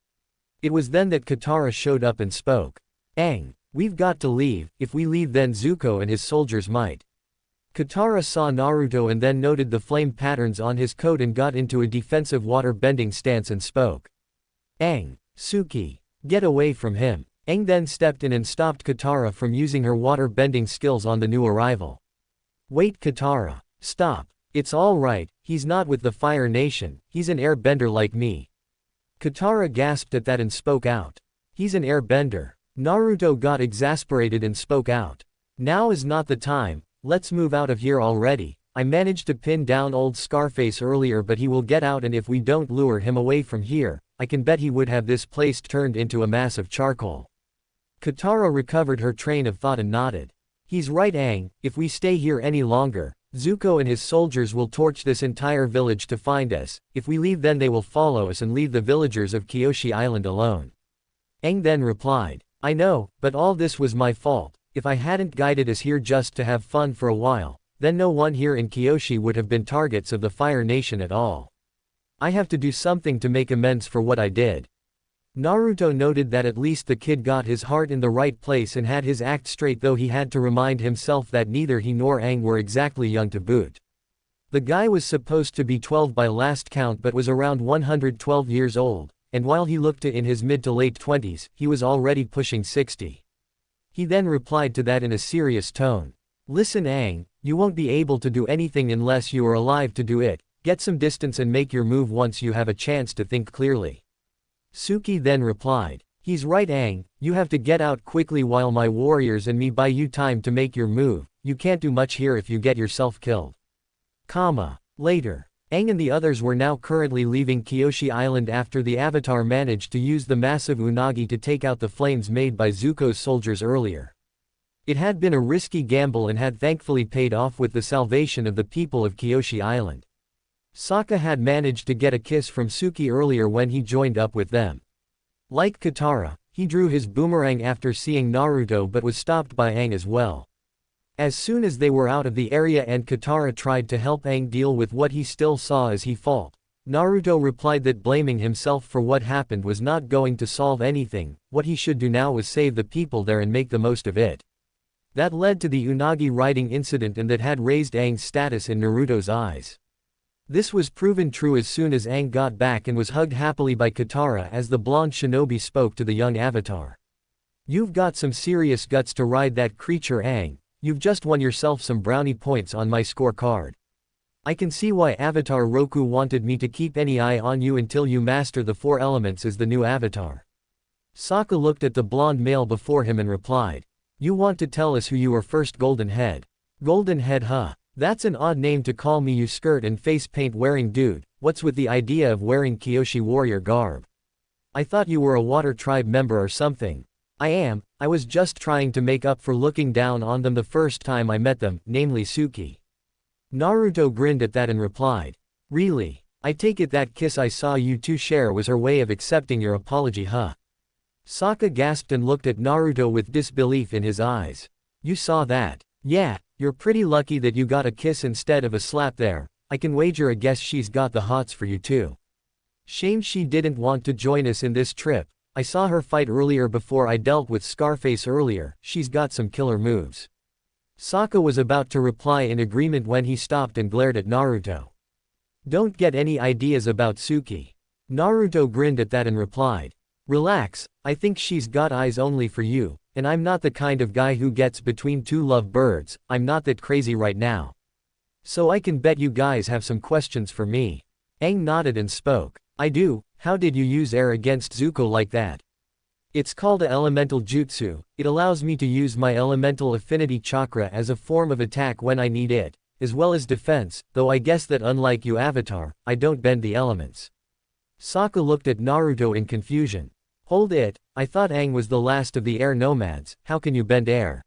It was then that Katara showed up and spoke. "Aang, we've got to leave. If we leave then Zuko and his soldiers might." Katara saw Naruto and then noted the flame patterns on his coat and got into a defensive water-bending stance and spoke. "Aang, Suki, get away from him." Aang then stepped in and stopped Katara from using her water-bending skills on the new arrival. "Wait Katara, stop. It's all right, he's not with the Fire Nation, he's an airbender like me." Katara gasped at that and spoke out. "He's an airbender." Naruto got exasperated and spoke out. Now is not the time, let's move out of here already. I managed to pin down old Scarface earlier, but he will get out, and if we don't lure him away from here, I can bet he would have this place turned into a mass of charcoal. Katara recovered her train of thought and nodded. He's right, Aang, if we stay here any longer, Zuko and his soldiers will torch this entire village to find us. If we leave, then they will follow us and leave the villagers of Kyoshi Island alone. Aang then replied, I know, but all this was my fault. If I hadn't guided us here just to have fun for a while, then no one here in Kyoshi would have been targets of the Fire Nation at all. I have to do something to make amends for what I did. Naruto noted that at least the kid got his heart in the right place and had his act straight, though he had to remind himself that neither he nor Aang were exactly young to boot. The guy was supposed to be 12 by last count, but was around 112 years old, and while he looked in his mid to late 20s, he was already pushing 60. He then replied to that in a serious tone. Listen, Aang, you won't be able to do anything unless you are alive to do it. Get some distance and make your move once you have a chance to think clearly. Suki then replied, he's right, Aang, you have to get out quickly while my warriors and me buy you time to make your move. You can't do much here if you get yourself killed. Later. Aang and the others were now currently leaving Kyoshi Island after the Avatar managed to use the massive unagi to take out the flames made by Zuko's soldiers earlier. It had been a risky gamble and had thankfully paid off with the salvation of the people of Kyoshi Island. Sokka had managed to get a kiss from Suki earlier when he joined up with them. Like Katara, he drew his boomerang after seeing Naruto but was stopped by Aang as well. As soon as they were out of the area and Katara tried to help Aang deal with what he still saw as his fault, Naruto replied that blaming himself for what happened was not going to solve anything. What he should do now was save the people there and make the most of it. That led to the unagi riding incident, and that had raised Aang's status in Naruto's eyes. This was proven true as soon as Aang got back and was hugged happily by Katara as the blonde shinobi spoke to the young avatar. You've got some serious guts to ride that creature, Aang. You've just won yourself some brownie points on my scorecard. I can see why Avatar Roku wanted me to keep any eye on you until you master the 4 elements as the new avatar. Sokka looked at the blonde male before him and replied, you want to tell us who you are first? Golden Head. Golden Head, huh? That's an odd name to call me, you skirt and face paint wearing dude. What's with the idea of wearing Kyoshi warrior garb? I thought you were a water tribe member or something. I was just trying to make up for looking down on them the first time I met them, namely Suki. Naruto grinned at that and replied, really? I take it that kiss I saw you two share was her way of accepting your apology, huh? Sokka gasped and looked at Naruto with disbelief in his eyes. You saw that? Yeah, you're pretty lucky that you got a kiss instead of a slap there. I can wager a guess she's got the hots for you too. Shame she didn't want to join us in this trip. I saw her fight earlier before I dealt with Scarface earlier. She's got some killer moves. Sokka was about to reply in agreement when he stopped and glared at Naruto. Don't get any ideas about Suki. Naruto grinned at that and replied, relax, I think she's got eyes only for you, and I'm not the kind of guy who gets between two lovebirds. I'm not that crazy right now. So I can bet you guys have some questions for me. Aang nodded and spoke. I do. How did you use air against Zuko like that? It's called a elemental jutsu. It allows me to use my elemental affinity chakra as a form of attack when I need it, as well as defense, though I guess that unlike you Avatar, I don't bend the elements. Sokka looked at Naruto in confusion. Hold it, I thought Aang was the last of the air nomads. How can you bend air?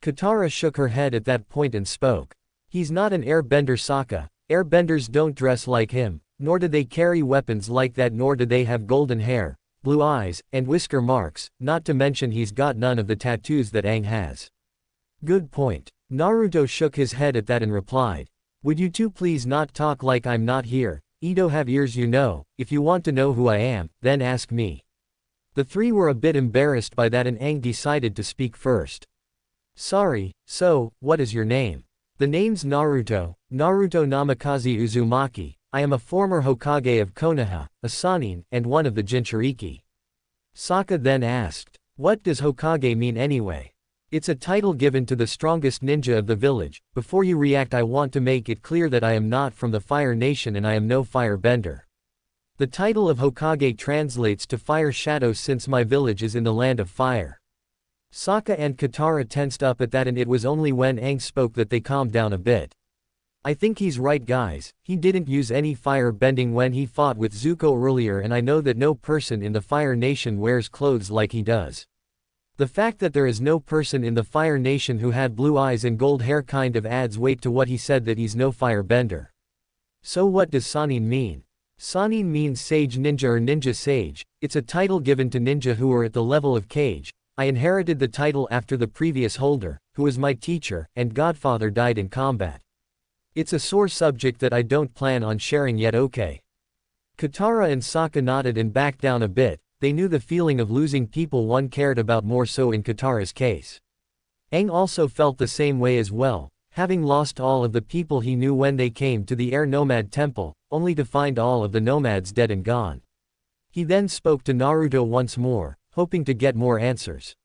Katara shook her head at that point and spoke. He's not an airbender, Sokka. Airbenders don't dress like him, nor do they carry weapons like that, nor do they have golden hair, blue eyes, and whisker marks, not to mention he's got none of the tattoos that Aang has. Good point. Naruto shook his head at that and replied. Would you two please not talk like I'm not here? Edo have ears, you know. If you want to know who I am, then ask me. The three were a bit embarrassed by that and Aang decided to speak first. Sorry, so, what is your name? The name's Naruto, Naruto Namikaze Uzumaki. I am a former Hokage of Konoha, a Sannin, and one of the Jinchuriki. Sokka then asked, what does Hokage mean anyway? It's a title given to the strongest ninja of the village. Before you react, I want to make it clear that I am not from the Fire Nation and I am no firebender. The title of Hokage translates to fire shadow since my village is in the land of fire. Sokka and Katara tensed up at that, and it was only when Aang spoke that they calmed down a bit. I think he's right, guys. He didn't use any fire bending when he fought with Zuko earlier, and I know that no person in the Fire Nation wears clothes like he does. The fact that there is no person in the Fire Nation who had blue eyes and gold hair kind of adds weight to what he said, that he's no firebender. So what does Sannin mean? Sannin means sage ninja or ninja sage. It's a title given to ninja who are at the level of Kage. I inherited the title after the previous holder, who was my teacher and godfather, died in combat. It's a sore subject that I don't plan on sharing yet, okay? Katara and Sokka nodded and backed down a bit. They knew the feeling of losing people one cared about, more so in Katara's case. Aang also felt the same way as well, having lost all of the people he knew when they came to the Air Nomad Temple, only to find all of the nomads dead and gone. He then spoke to Naruto once more, hoping to get more answers.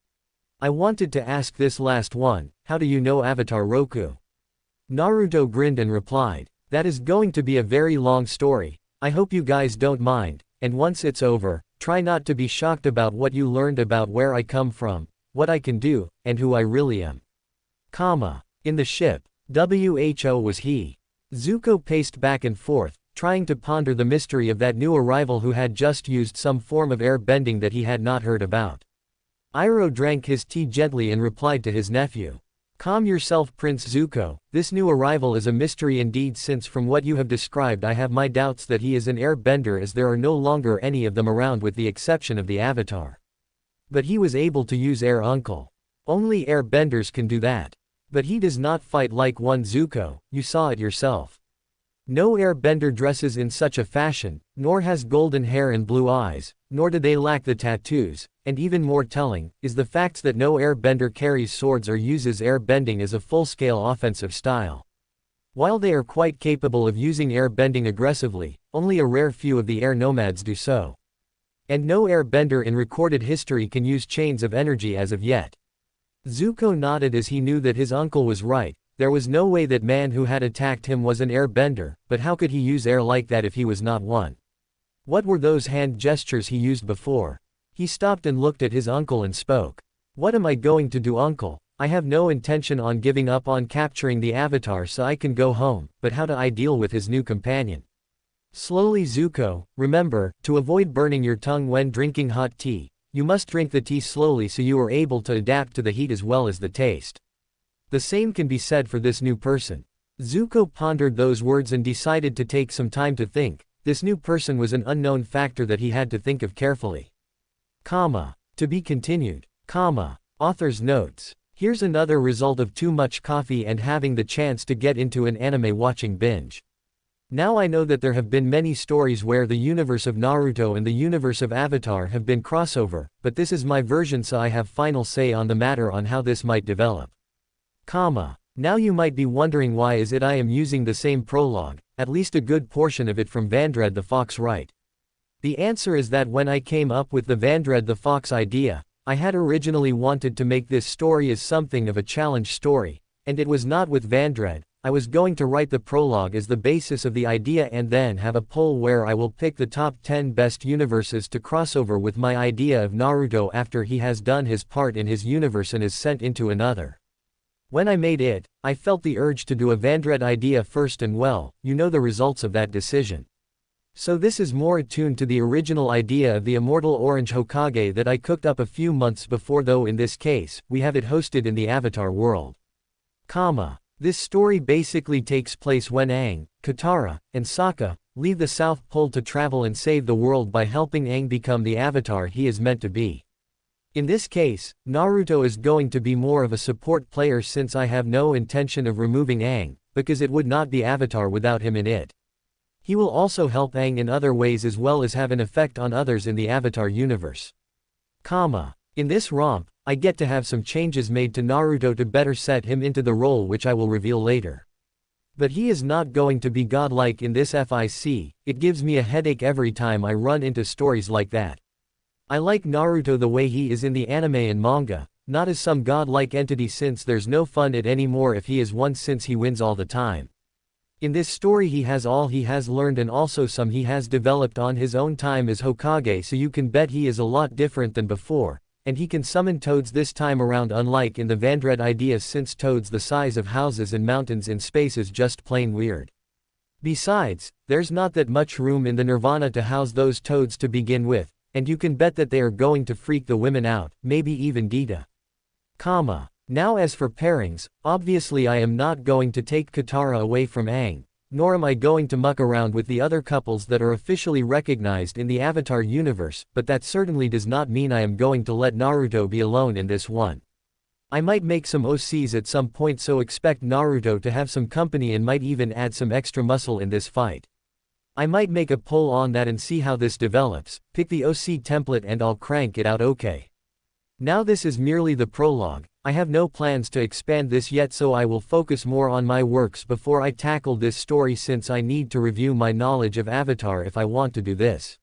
I wanted to ask this last one, how do you know Avatar Roku? Naruto grinned and replied, that is going to be a very long story. I hope you guys don't mind, and once it's over, try not to be shocked about what you learned about where I come from, what I can do, and who I really am. In the ship. Who was he? Zuko paced back and forth, trying to ponder the mystery of that new arrival who had just used some form of air bending that he had not heard about. Iroh drank his tea gently and replied to his nephew. Calm yourself, Prince Zuko, this new arrival is a mystery indeed, since from what you have described I have my doubts that he is an air bender, as there are no longer any of them around with the exception of the Avatar. But he was able to use air, uncle. Only air benders can do that. But he does not fight like one, Zuko, you saw it yourself. No airbender dresses in such a fashion, nor has golden hair and blue eyes, nor do they lack the tattoos, and even more telling, is the fact that no airbender carries swords or uses airbending as a full-scale offensive style. While they are quite capable of using airbending aggressively, only a rare few of the air nomads do so. And no airbender in recorded history can use chains of energy as of yet. Zuko nodded as he knew that his uncle was right. There was no way that man who had attacked him was an airbender, but how could he use air like that if he was not one? What were those hand gestures he used before? He stopped and looked at his uncle and spoke. What am I going to do, uncle? I have no intention on giving up on capturing the Avatar so I can go home, but how do I deal with his new companion? Slowly, Zuko, remember, to avoid burning your tongue when drinking hot tea, you must drink the tea slowly so you are able to adapt to the heat as well as the taste. The same can be said for this new person. Zuko pondered those words and decided to take some time to think. This new person was an unknown factor that he had to think of carefully. To be continued. Author's notes. Here's another result of too much coffee and having the chance to get into an anime watching binge. Now I know that there have been many stories where the universe of Naruto and the universe of Avatar have been crossover, but this is my version, so I have final say on the matter on how this might develop. Now you might be wondering why is it I am using the same prologue, at least a good portion of it from Vandred the Fox, right? The answer is that when I came up with the Vandred the Fox idea, I had originally wanted to make this story as something of a challenge story, and it was not with Vandred. I was going to write the prologue as the basis of the idea and then have a poll where I will pick the top 10 best universes to crossover with my idea of Naruto after he has done his part in his universe and is sent into another. When I made it, I felt the urge to do a Vandred idea first, and well, you know the results of that decision. So this is more attuned to the original idea of the Immortal Orange Hokage that I cooked up a few months before, though in this case, we have it hosted in the Avatar world. This story basically takes place when Aang, Katara, and Sokka leave the South Pole to travel and save the world by helping Aang become the Avatar he is meant to be. In this case, Naruto is going to be more of a support player since I have no intention of removing Aang, because it would not be Avatar without him in it. He will also help Aang in other ways as well as have an effect on others in the Avatar universe. In this romp, I get to have some changes made to Naruto to better set him into the role, which I will reveal later. But he is not going to be godlike in this fic, it gives me a headache every time I run into stories like that. I like Naruto the way he is in the anime and manga, not as some godlike entity, since there's no fun it anymore if he is one, since he wins all the time. In this story he has all he has learned and also some he has developed on his own time as Hokage, so you can bet he is a lot different than before, And he can summon toads this time around, unlike in the Vandred idea, since toads the size of houses and mountains in space is just plain weird. Besides, there's not that much room in the Nirvana to house those toads to begin with, and you can bet that they are going to freak the women out, maybe even Gita. Now as for pairings, obviously I am not going to take Katara away from Aang, nor am I going to muck around with the other couples that are officially recognized in the Avatar universe, but that certainly does not mean I am going to let Naruto be alone in this one. I might make some OCs at some point, so expect Naruto to have some company and might even add some extra muscle in this fight. I might make a poll on that and see how this develops, pick the OC template and I'll crank it out. Okay. Now this is merely the prologue. I have no plans to expand this yet, so I will focus more on my works before I tackle this story, since I need to review my knowledge of Avatar if I want to do this.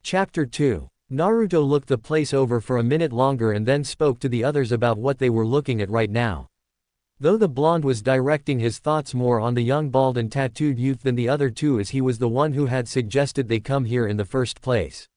Chapter 2. Naruto looked the place over for a minute longer and then spoke to the others about what they were looking at right now. Though the blonde was directing his thoughts more on the young bald and tattooed youth than the other two, as he was the one who had suggested they come here in the first place.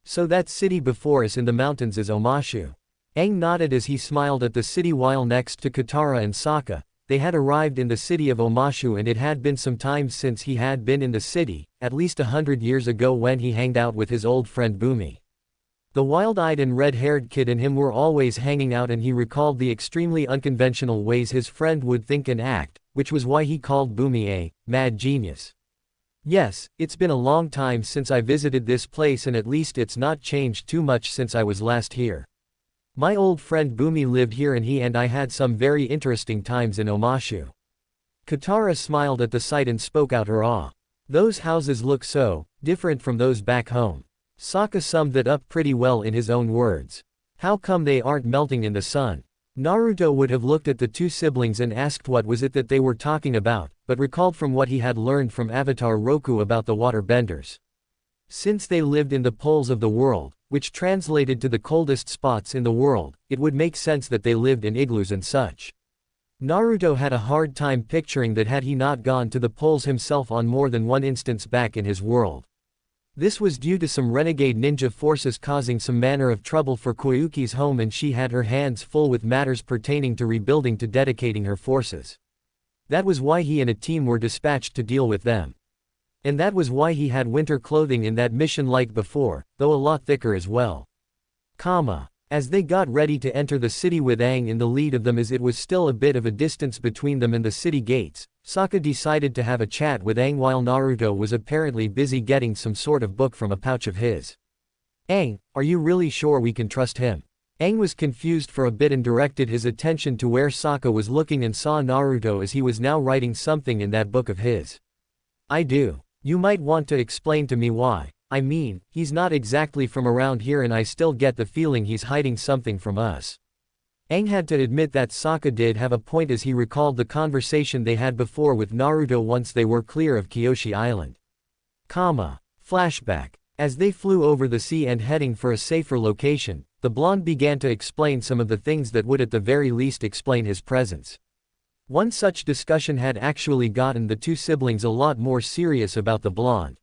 So that city before us in the mountains is Omashu. Aang nodded as he smiled at the city. While next to Katara and Sokka, they had arrived in the city of Omashu, and it had been some time since he had been in the city, at least 100 years ago when he hanged out with his old friend Bumi. The wild-eyed and red-haired kid and him were always hanging out, and he recalled the extremely unconventional ways his friend would think and act, which was why he called Bumi a mad genius. Yes, it's been a long time since I visited this place, and at least it's not changed too much since I was last here. My old friend Bumi lived here and he and I had some very interesting times in Omashu. Katara smiled at the sight and spoke out her awe. Those houses look so different from those back home. Sokka summed that up pretty well in his own words. How come they aren't melting in the sun? Naruto would have looked at the two siblings and asked what was it that they were talking about, but recalled from what he had learned from Avatar Roku about the water benders. Since they lived in the poles of the world, which translated to the coldest spots in the world, it would make sense that they lived in igloos and such. Naruto had a hard time picturing that had he not gone to the poles himself on more than one instance back in his world. This was due to some renegade ninja forces causing some manner of trouble for Koyuki's home, and she had her hands full with matters pertaining to rebuilding to dedicating her forces. That was why he and a team were dispatched to deal with them. And that was why he had winter clothing in that mission like before, though a lot thicker as well. As they got ready to enter the city with Aang in the lead of them, as it was still a bit of a distance between them and the city gates, Sokka decided to have a chat with Aang while Naruto was apparently busy getting some sort of book from a pouch of his. Aang, are you really sure we can trust him? Aang was confused for a bit and directed his attention to where Sokka was looking and saw Naruto as he was now writing something in that book of his. I do. You might want to explain to me why. I mean, he's not exactly from around here and I still get the feeling he's hiding something from us. Aang had to admit that Sokka did have a point as he recalled the conversation they had before with Naruto once they were clear of Kyoshi Island. Flashback. As they flew over the sea and heading for a safer location, the blonde began to explain some of the things that would at the very least explain his presence. One such discussion had actually gotten the two siblings a lot more serious about the blonde.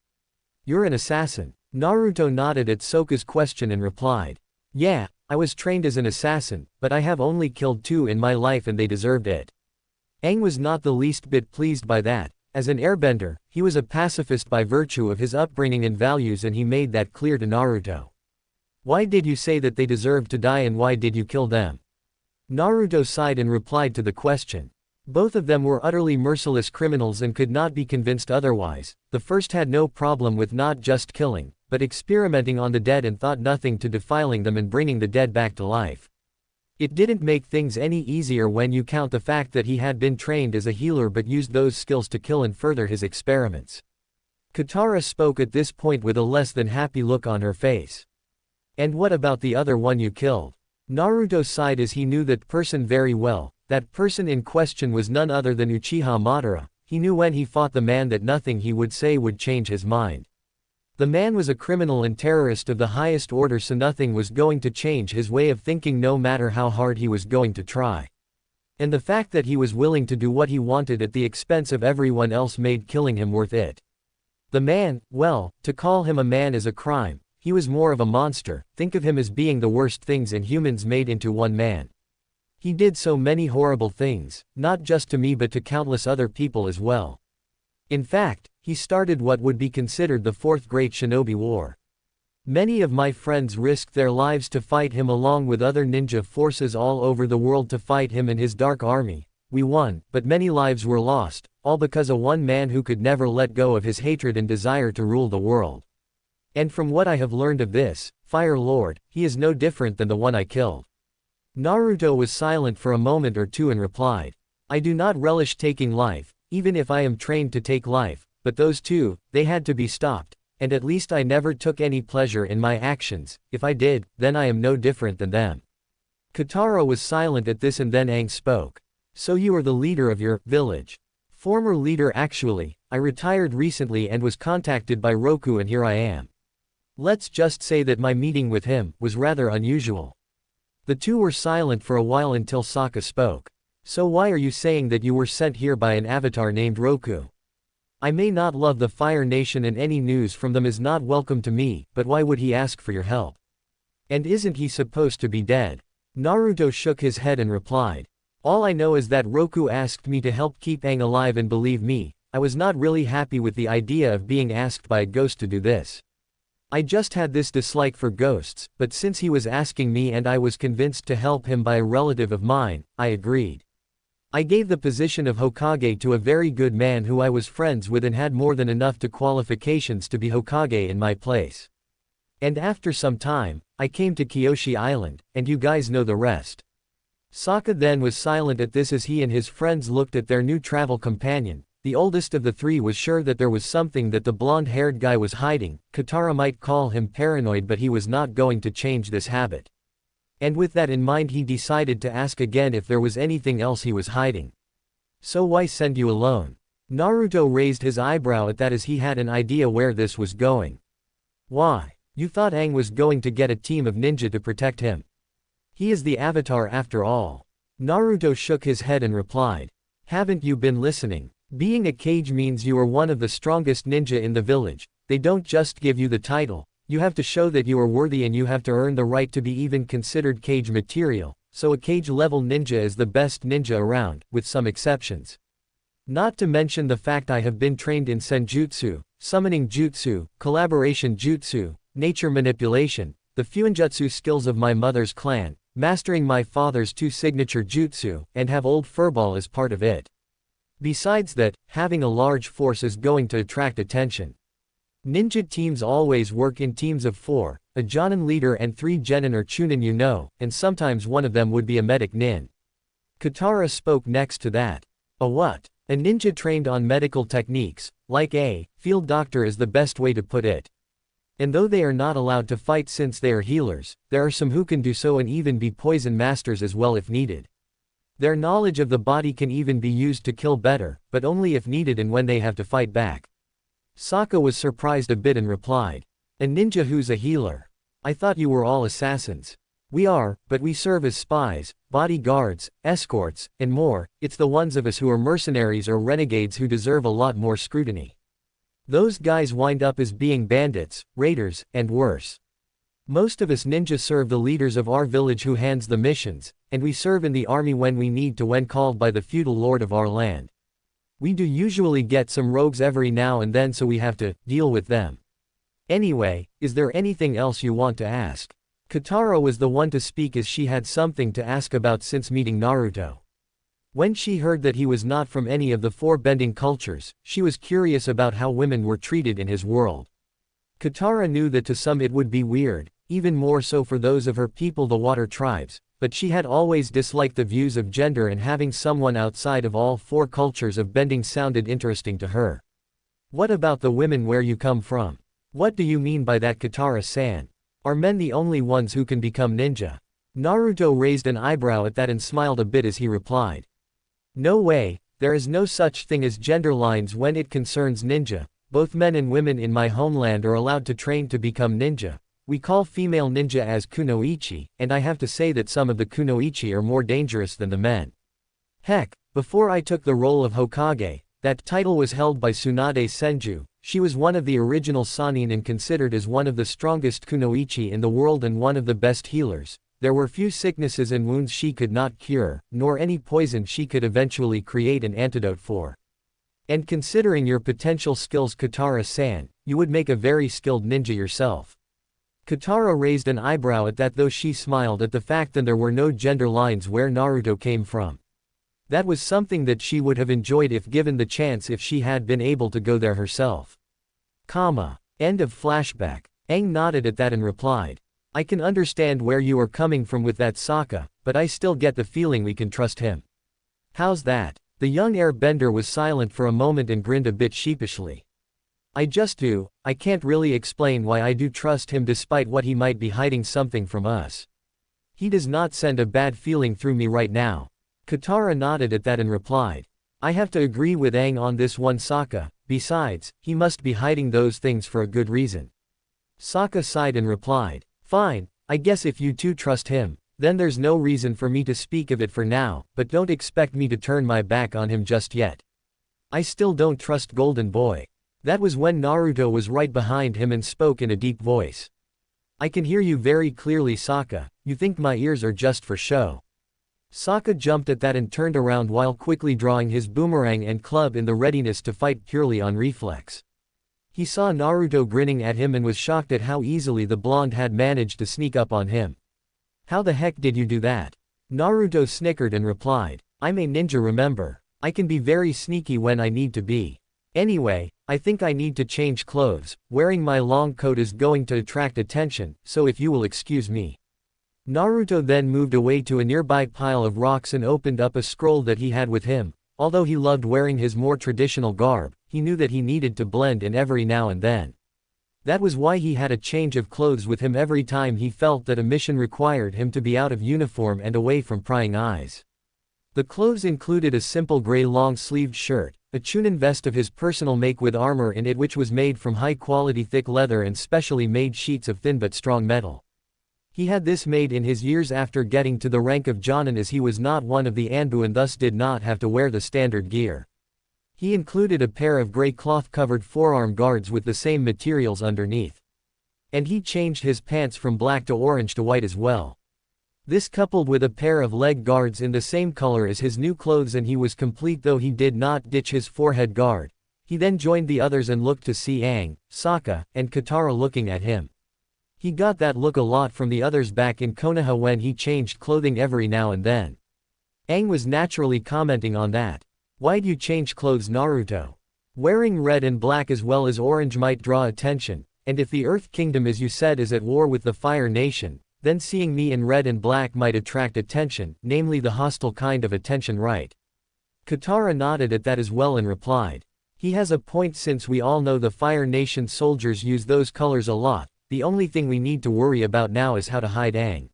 You're an assassin. Naruto nodded at Sokka's question and replied. Yeah, I was trained as an assassin, but I have only killed 2 in my life and they deserved it. Aang was not the least bit pleased by that. As an airbender, he was a pacifist by virtue of his upbringing and values, and he made that clear to Naruto. Why did you say that they deserved to die and why did you kill them? Naruto sighed and replied to the question. Both of them were utterly merciless criminals and could not be convinced otherwise. The first had no problem with not just killing, but experimenting on the dead and thought nothing to defiling them and bringing the dead back to life. It didn't make things any easier when you count the fact that he had been trained as a healer but used those skills to kill and further his experiments. Katara spoke at this point with a less than happy look on her face. And what about the other one you killed? Naruto sighed as he knew that person very well. That person in question was none other than Uchiha Madara. He knew when he fought the man that nothing he would say would change his mind. The man was a criminal and terrorist of the highest order, so nothing was going to change his way of thinking no matter how hard he was going to try. And the fact that he was willing to do what he wanted at the expense of everyone else made killing him worth it. The man, well, to call him a man is a crime, he was more of a monster. Think of him as being the worst things in humans made into one man. He did so many horrible things, not just to me but to countless other people as well. In fact, he started what would be considered the Fourth Great Shinobi War. Many of my friends risked their lives to fight him along with other ninja forces all over the world to fight him and his dark army. We won, but many lives were lost, all because of one man who could never let go of his hatred and desire to rule the world. And from what I have learned of this, Fire Lord, he is no different than the one I killed. Naruto was silent for a moment or two and replied, I do not relish taking life, even if I am trained to take life, but those two, they had to be stopped, and at least I never took any pleasure in my actions. If I did, then I am no different than them. Katara was silent at this and then Aang spoke. So you are the leader of your village. Former leader actually, I retired recently and was contacted by Roku and here I am. Let's just say that my meeting with him was rather unusual. The two were silent for a while until Sokka spoke. So why are you saying that you were sent here by an avatar named Roku? I may not love the Fire Nation and any news from them is not welcome to me, but why would he ask for your help? And isn't he supposed to be dead? Naruto shook his head and replied. All I know is that Roku asked me to help keep Aang alive and believe me, I was not really happy with the idea of being asked by a ghost to do this. I just had this dislike for ghosts, but since he was asking me and I was convinced to help him by a relative of mine, I agreed. I gave the position of Hokage to a very good man who I was friends with and had more than enough to qualifications to be Hokage in my place. And after some time, I came to Kyoshi Island, and you guys know the rest. Sokka then was silent at this as he and his friends looked at their new travel companion. The oldest of the three was sure that there was something that the blonde-haired guy was hiding. Katara might call him paranoid but he was not going to change this habit. And with that in mind he decided to ask again if there was anything else he was hiding. So why send you alone? Naruto raised his eyebrow at that as he had an idea where this was going. Why? You thought Aang was going to get a team of ninja to protect him? He is the Avatar after all. Naruto shook his head and replied. Haven't you been listening? Being a Kage means you are one of the strongest ninja in the village. They don't just give you the title, you have to show that you are worthy and you have to earn the right to be even considered Kage material, so a Kage level ninja is the best ninja around, with some exceptions. Not to mention the fact I have been trained in Senjutsu, summoning jutsu, collaboration jutsu, nature manipulation, the Fuinjutsu skills of my mother's clan, mastering my father's two signature jutsu, and have old furball as part of it. Besides that, having a large force is going to attract attention. Ninja teams always work in teams of 4, a Jonin leader and 3 Genin or Chunin and sometimes one of them would be a medic nin. Katara spoke next to that. A what? A ninja trained on medical techniques, like a field doctor is the best way to put it. And though they are not allowed to fight since they are healers, there are some who can do so and even be poison masters as well if needed. Their knowledge of the body can even be used to kill better, but only if needed and when they have to fight back. Sokka was surprised a bit and replied. A ninja who's a healer? I thought you were all assassins. We are, but we serve as spies, bodyguards, escorts, and more. It's the ones of us who are mercenaries or renegades who deserve a lot more scrutiny. Those guys wind up as being bandits, raiders, and worse. Most of us ninja serve the leaders of our village who hands the missions, and we serve in the army when we need to when called by the feudal lord of our land. We do usually get some rogues every now and then so we have to deal with them. Anyway, is there anything else you want to ask? Katara was the one to speak as she had something to ask about since meeting Naruto. When she heard that he was not from any of the 4 bending cultures, she was curious about how women were treated in his world. Katara knew that to some it would be weird, even more so for those of her people the water tribes, but she had always disliked the views of gender and having someone outside of all 4 cultures of bending sounded interesting to her. What about the women where you come from? What do you mean by that, Katara-san? Are men the only ones who can become ninja? Naruto raised an eyebrow at that and smiled a bit as he replied. No way, there is no such thing as gender lines when it concerns ninja. Both men and women in my homeland are allowed to train to become ninja. We call female ninja as kunoichi, and I have to say that some of the kunoichi are more dangerous than the men. Heck, before I took the role of Hokage, that title was held by Tsunade Senju, She was one of the original Sannin and considered as one of the strongest kunoichi in the world and one of the best healers. There were few sicknesses and wounds she could not cure, nor any poison she could eventually create an antidote for. And considering your potential skills, Katara-san, you would make a very skilled ninja yourself. Katara raised an eyebrow at that, though she smiled at the fact that there were no gender lines where Naruto came from. That was something that she would have enjoyed if given the chance, if she had been able to go there herself. End of flashback. Aang nodded at that and replied, I can understand where you are coming from with that Sokka, but I still get the feeling we can trust him. How's that? The young airbender was silent for a moment and grinned a bit sheepishly. I just do. I can't really explain why I do trust him despite what he might be hiding something from us. He does not send a bad feeling through me right now. Katara nodded at that and replied, I have to agree with Aang on this one, Sokka. Besides, he must be hiding those things for a good reason. Sokka sighed and replied, fine, I guess if you two trust him, then there's no reason for me to speak of it for now, but don't expect me to turn my back on him just yet. I still don't trust Golden Boy. That was when Naruto was right behind him and spoke in a deep voice. I can hear you very clearly, Sokka. You think my ears are just for show. Sokka jumped at that and turned around while quickly drawing his boomerang and club in the readiness to fight purely on reflex. He saw Naruto grinning at him and was shocked at how easily the blonde had managed to sneak up on him. How the heck did you do that? Naruto snickered and replied, I'm a ninja, remember. I can be very sneaky when I need to be. Anyway, I think I need to change clothes. Wearing my long coat is going to attract attention, so if you will excuse me. Naruto then moved away to a nearby pile of rocks and opened up a scroll that he had with him. Although he loved wearing his more traditional garb, he knew that he needed to blend in every now and then. That was why he had a change of clothes with him every time he felt that a mission required him to be out of uniform and away from prying eyes. The clothes included a simple gray long-sleeved shirt, a Chunin vest of his personal make with armor in it which was made from high-quality thick leather and specially made sheets of thin but strong metal. He had this made in his years after getting to the rank of Jonin, as he was not one of the Anbu and thus did not have to wear the standard gear. He included a pair of gray cloth-covered forearm guards with the same materials underneath. And he changed his pants from black to orange to white as well. This coupled with a pair of leg guards in the same color as his new clothes, and he was complete, though he did not ditch his forehead guard. He then joined the others and looked to see Aang, Sokka, and Katara looking at him. He got that look a lot from the others back in Konoha when he changed clothing every now and then. Aang was naturally commenting on that. Why'd you change clothes, Naruto? Wearing red and black as well as orange might draw attention, and if the Earth Kingdom, as you said, is at war with the Fire Nation, then seeing me in red and black might attract attention, namely the hostile kind of attention, right? Katara nodded at that as well and replied, he has a point, since we all know the Fire Nation soldiers use those colors a lot. The only thing we need to worry about now is how to hide Aang.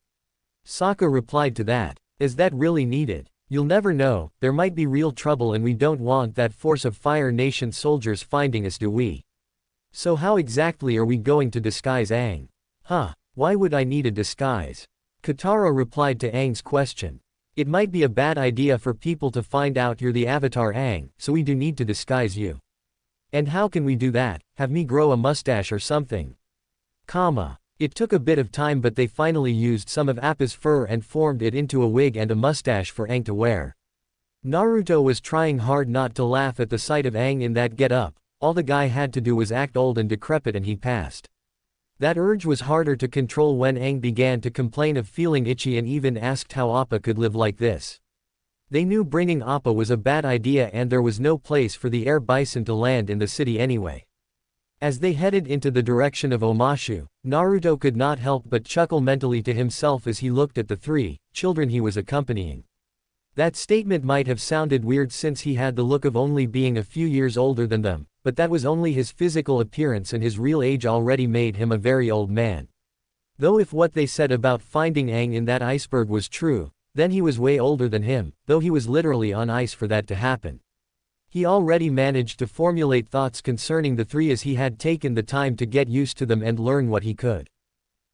Sokka replied to that, is that really needed? You'll never know, there might be real trouble and we don't want that force of Fire Nation soldiers finding us, do we? So how exactly are we going to disguise Aang? Why would I need a disguise? Katara replied to Aang's question. It might be a bad idea for people to find out you're the Avatar Aang, so we do need to disguise you. And how can we do that? Have me grow a mustache or something? It took a bit of time, but they finally used some of Appa's fur and formed it into a wig and a mustache for Aang to wear. Naruto was trying hard not to laugh at the sight of Aang in that get-up. All the guy had to do was act old and decrepit and he passed. That urge was harder to control when Aang began to complain of feeling itchy and even asked how Appa could live like this. They knew bringing Appa was a bad idea and there was no place for the air bison to land in the city anyway. As they headed into the direction of Omashu, Naruto could not help but chuckle mentally to himself as he looked at the 3 children he was accompanying. That statement might have sounded weird since he had the look of only being a few years older than them, but that was only his physical appearance, and his real age already made him a very old man. Though if what they said about finding Aang in that iceberg was true, then he was way older than him, though he was literally on ice for that to happen. He already managed to formulate thoughts concerning the 3 as he had taken the time to get used to them and learn what he could.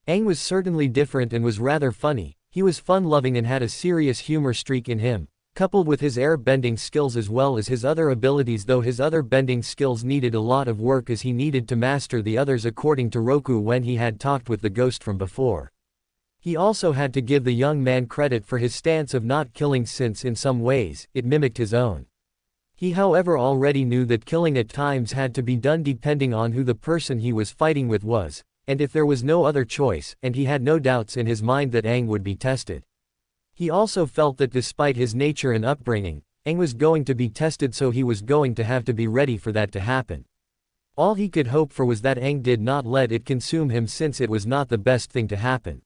Aang was certainly different and was rather funny. He was fun-loving and had a serious humor streak in him, coupled with his air-bending skills as well as his other abilities, though his other bending skills needed a lot of work as he needed to master the others according to Roku when he had talked with the ghost from before. He also had to give the young man credit for his stance of not killing since in some ways, it mimicked his own. He however already knew that killing at times had to be done depending on who the person he was fighting with was, and if there was no other choice, and he had no doubts in his mind that Aang would be tested. He also felt that despite his nature and upbringing, Aang was going to be tested, so he was going to have to be ready for that to happen. All he could hope for was that Aang did not let it consume him, since it was not the best thing to happen.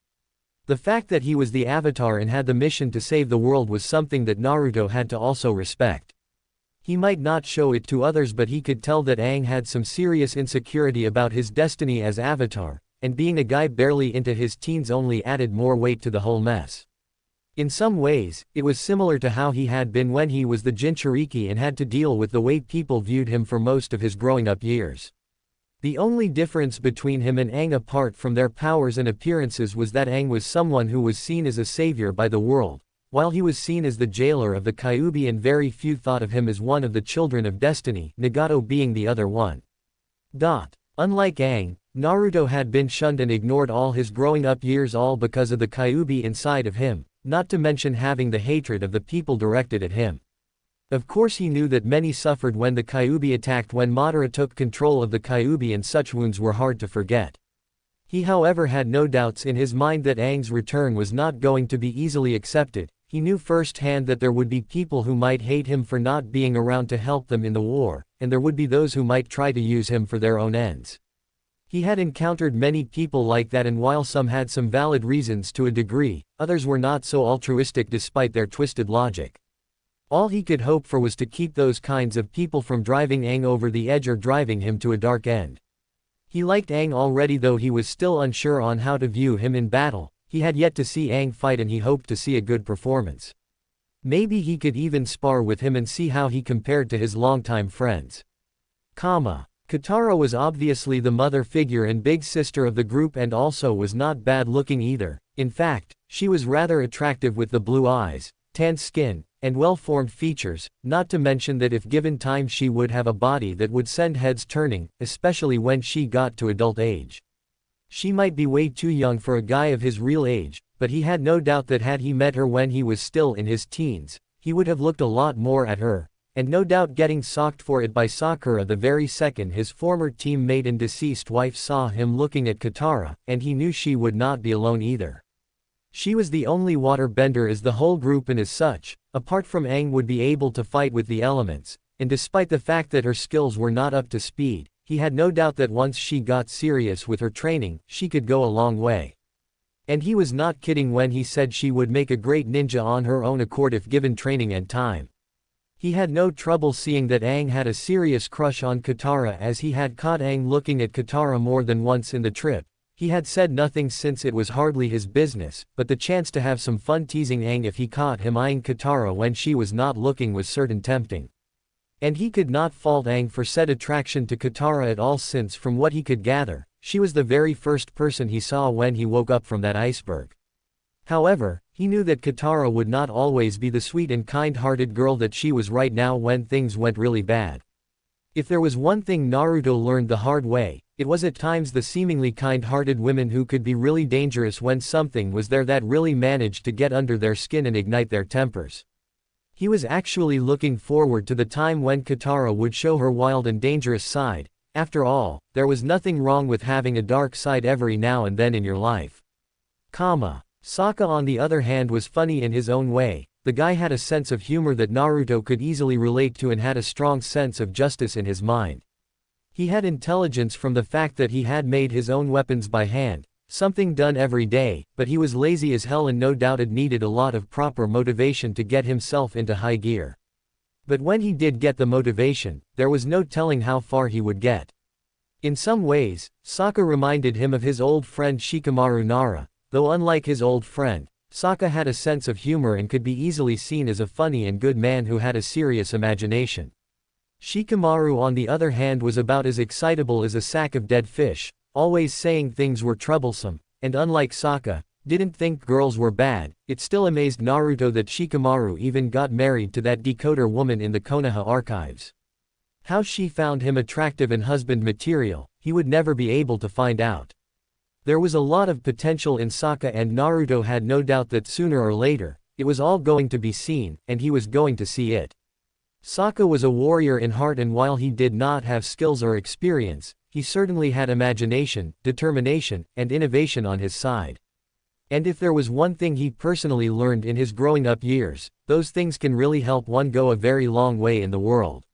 The fact that he was the Avatar and had the mission to save the world was something that Naruto had to also respect. He might not show it to others, but he could tell that Aang had some serious insecurity about his destiny as Avatar, and being a guy barely into his teens only added more weight to the whole mess. In some ways, it was similar to how he had been when he was the Jinchuriki and had to deal with the way people viewed him for most of his growing up years. The only difference between him and Aang, apart from their powers and appearances, was that Aang was someone who was seen as a savior by the world, while he was seen as the jailer of the Kyuubi, and very few thought of him as one of the children of destiny, Nagato being the other one. Unlike Aang, Naruto had been shunned and ignored all his growing up years, all because of the Kyuubi inside of him, not to mention having the hatred of the people directed at him. Of course he knew that many suffered when the Kyuubi attacked when Madara took control of the Kyuubi, and such wounds were hard to forget. He however had no doubts in his mind that Aang's return was not going to be easily accepted. He knew firsthand that there would be people who might hate him for not being around to help them in the war, and there would be those who might try to use him for their own ends. He had encountered many people like that, and while some had some valid reasons to a degree, others were not so altruistic despite their twisted logic. All he could hope for was to keep those kinds of people from driving Aang over the edge or driving him to a dark end. He liked Aang already, though he was still unsure on how to view him in battle. He had yet to see Aang fight, and he hoped to see a good performance. Maybe he could even spar with him and see how he compared to his longtime friends. Katara was obviously the mother figure and big sister of the group, and also was not bad looking either. In fact, she was rather attractive with the blue eyes, tan skin, and well-formed features, not to mention that if given time she would have a body that would send heads turning, especially when she got to adult age. She might be way too young for a guy of his real age, but he had no doubt that had he met her when he was still in his teens, he would have looked a lot more at her, and no doubt getting socked for it by Sakura the very second his former teammate and deceased wife saw him looking at Katara, and he knew she would not be alone either. She was the only water bender as the whole group, and as such, apart from Aang, would be able to fight with the elements, and despite the fact that her skills were not up to speed, he had no doubt that once she got serious with her training, she could go a long way. And he was not kidding when he said she would make a great ninja on her own accord if given training and time. He had no trouble seeing that Aang had a serious crush on Katara, as he had caught Aang looking at Katara more than once in the trip. He had said nothing since it was hardly his business, but the chance to have some fun teasing Aang if he caught him eyeing Katara when she was not looking was certain tempting. And he could not fault Aang for said attraction to Katara at all, since from what he could gather, she was the very first person he saw when he woke up from that iceberg. However, he knew that Katara would not always be the sweet and kind-hearted girl that she was right now when things went really bad. If there was one thing Naruto learned the hard way, it was at times the seemingly kind-hearted women who could be really dangerous when something was there that really managed to get under their skin and ignite their tempers. He was actually looking forward to the time when Katara would show her wild and dangerous side. After all, there was nothing wrong with having a dark side every now and then in your life. Sokka on the other hand was funny in his own way. The guy had a sense of humor that Naruto could easily relate to and had a strong sense of justice in his mind. He had intelligence from the fact that he had made his own weapons by hand, something done every day, but he was lazy as hell and no doubted needed a lot of proper motivation to get himself into high gear. But when he did get the motivation, there was no telling how far he would get. In some ways, Sokka reminded him of his old friend Shikamaru Nara, though unlike his old friend, Sokka had a sense of humor and could be easily seen as a funny and good man who had a serious imagination. Shikamaru on the other hand was about as excitable as a sack of dead fish, always saying things were troublesome, and unlike Sokka, didn't think girls were bad. It still amazed Naruto that Shikamaru even got married to that decoder woman in the Konoha archives. How she found him attractive and husband material, he would never be able to find out. There was a lot of potential in Sokka, and Naruto had no doubt that sooner or later, it was all going to be seen, and he was going to see it. Sokka was a warrior in heart, and while he did not have skills or experience, he certainly had imagination, determination, and innovation on his side. And if there was one thing he personally learned in his growing up years, those things can really help one go a very long way in the world.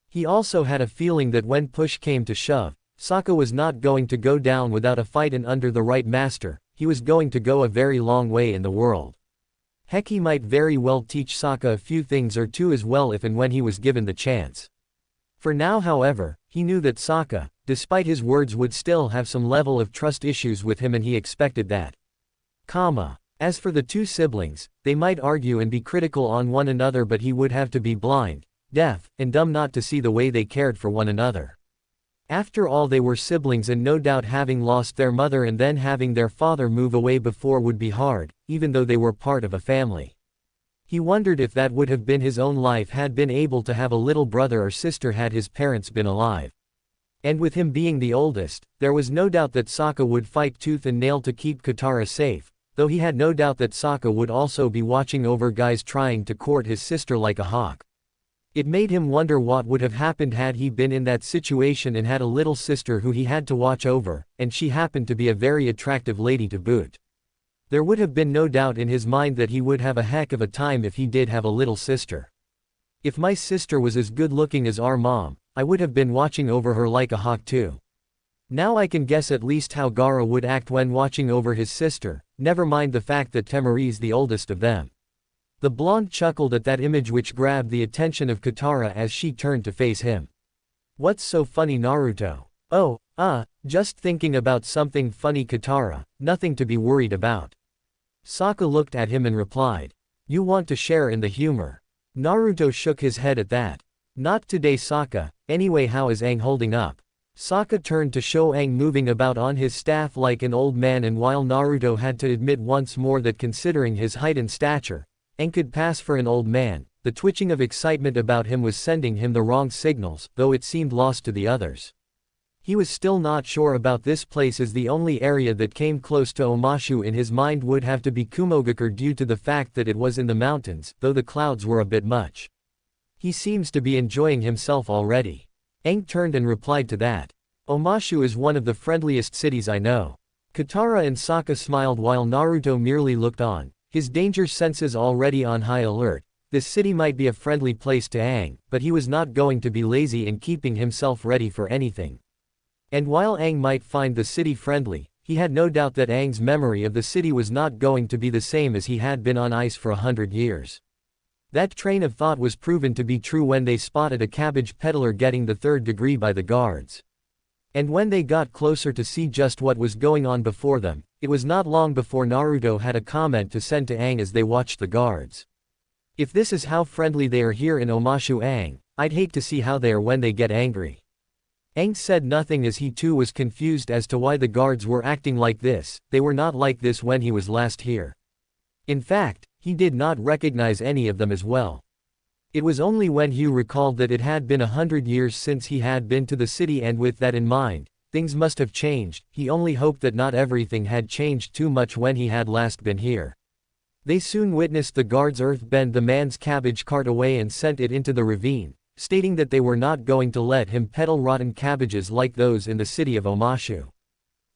He also had a feeling that when push came to shove, Sokka was not going to go down without a fight, and under the right master, he was going to go a very long way in the world. Heck, he might very well teach Sokka a few things or two as well if and when he was given the chance. For now, however, he knew that Sokka, despite his words, would still have some level of trust issues with him, and he expected that. As for the two siblings, they might argue and be critical on one another, but he would have to be blind, deaf, and dumb not to see the way they cared for one another. After all, they were siblings, and no doubt having lost their mother and then having their father move away before would be hard, even though they were part of a family. He wondered if that would have been his own life had been able to have a little brother or sister had his parents been alive. And with him being the oldest, there was no doubt that Sokka would fight tooth and nail to keep Katara safe, though he had no doubt that Sokka would also be watching over guys trying to court his sister like a hawk. It made him wonder what would have happened had he been in that situation and had a little sister who he had to watch over, and she happened to be a very attractive lady to boot. There would have been no doubt in his mind that he would have a heck of a time if he did have a little sister. If my sister was as good looking as our mom, I would have been watching over her like a hawk too. Now I can guess at least how Gaara would act when watching over his sister, never mind the fact that Temari's the oldest of them. The blonde chuckled at that image, which grabbed the attention of Katara as she turned to face him. "What's so funny, Naruto?" "Oh, just thinking about something funny, Katara, nothing to be worried about." Sokka looked at him and replied, "You want to share in the humor?" Naruto shook his head at that. "Not today, Sokka. Anyway, how is Aang holding up?" Sokka turned to show Aang moving about on his staff like an old man, and while Naruto had to admit once more that considering his height and stature, Aang could pass for an old man, the twitching of excitement about him was sending him the wrong signals, though it seemed lost to the others. He was still not sure about this place, as the only area that came close to Omashu in his mind would have to be Kumogakure due to the fact that it was in the mountains, though the clouds were a bit much. "He seems to be enjoying himself already." Aang turned and replied to that. "Omashu is one of the friendliest cities I know." Katara and Sokka smiled while Naruto merely looked on, his danger senses already on high alert. This city might be a friendly place to Aang, but he was not going to be lazy in keeping himself ready for anything. And while Aang might find the city friendly, he had no doubt that Aang's memory of the city was not going to be the same as he had been on ice for 100 years. That train of thought was proven to be true when they spotted a cabbage peddler getting the third degree by the guards. And when they got closer to see just what was going on before them, it was not long before Naruto had a comment to send to Aang as they watched the guards. "If this is how friendly they are here in Omashu, Aang, I'd hate to see how they are when they get angry." Aang said nothing as he too was confused as to why the guards were acting like this. They were not like this when he was last here. In fact, he did not recognize any of them as well. It was only when Hugh recalled that it had been 100 years since he had been to the city, and with that in mind, things must have changed. He only hoped that not everything had changed too much when he had last been here. They soon witnessed the guards earthbend the man's cabbage cart away and sent it into the ravine, stating that they were not going to let him peddle rotten cabbages like those in the city of Omashu.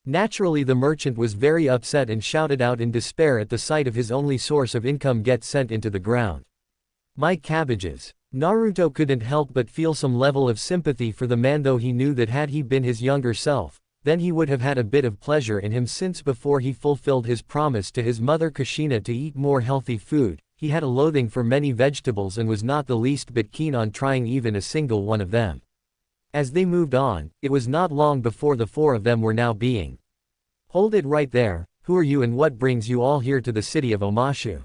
Naturally, the merchant was very upset and shouted out in despair at the sight of his only source of income get sent into the ground. "My cabbages." Naruto couldn't help but feel some level of sympathy for the man, though he knew that had he been his younger self, then he would have had a bit of pleasure in him, since before he fulfilled his promise to his mother Kushina to eat more healthy food, he had a loathing for many vegetables and was not the least bit keen on trying even a single one of them. As they moved on, it was not long before the four of them were now being. "Hold it right there, who are you and what brings you all here to the city of Omashu?"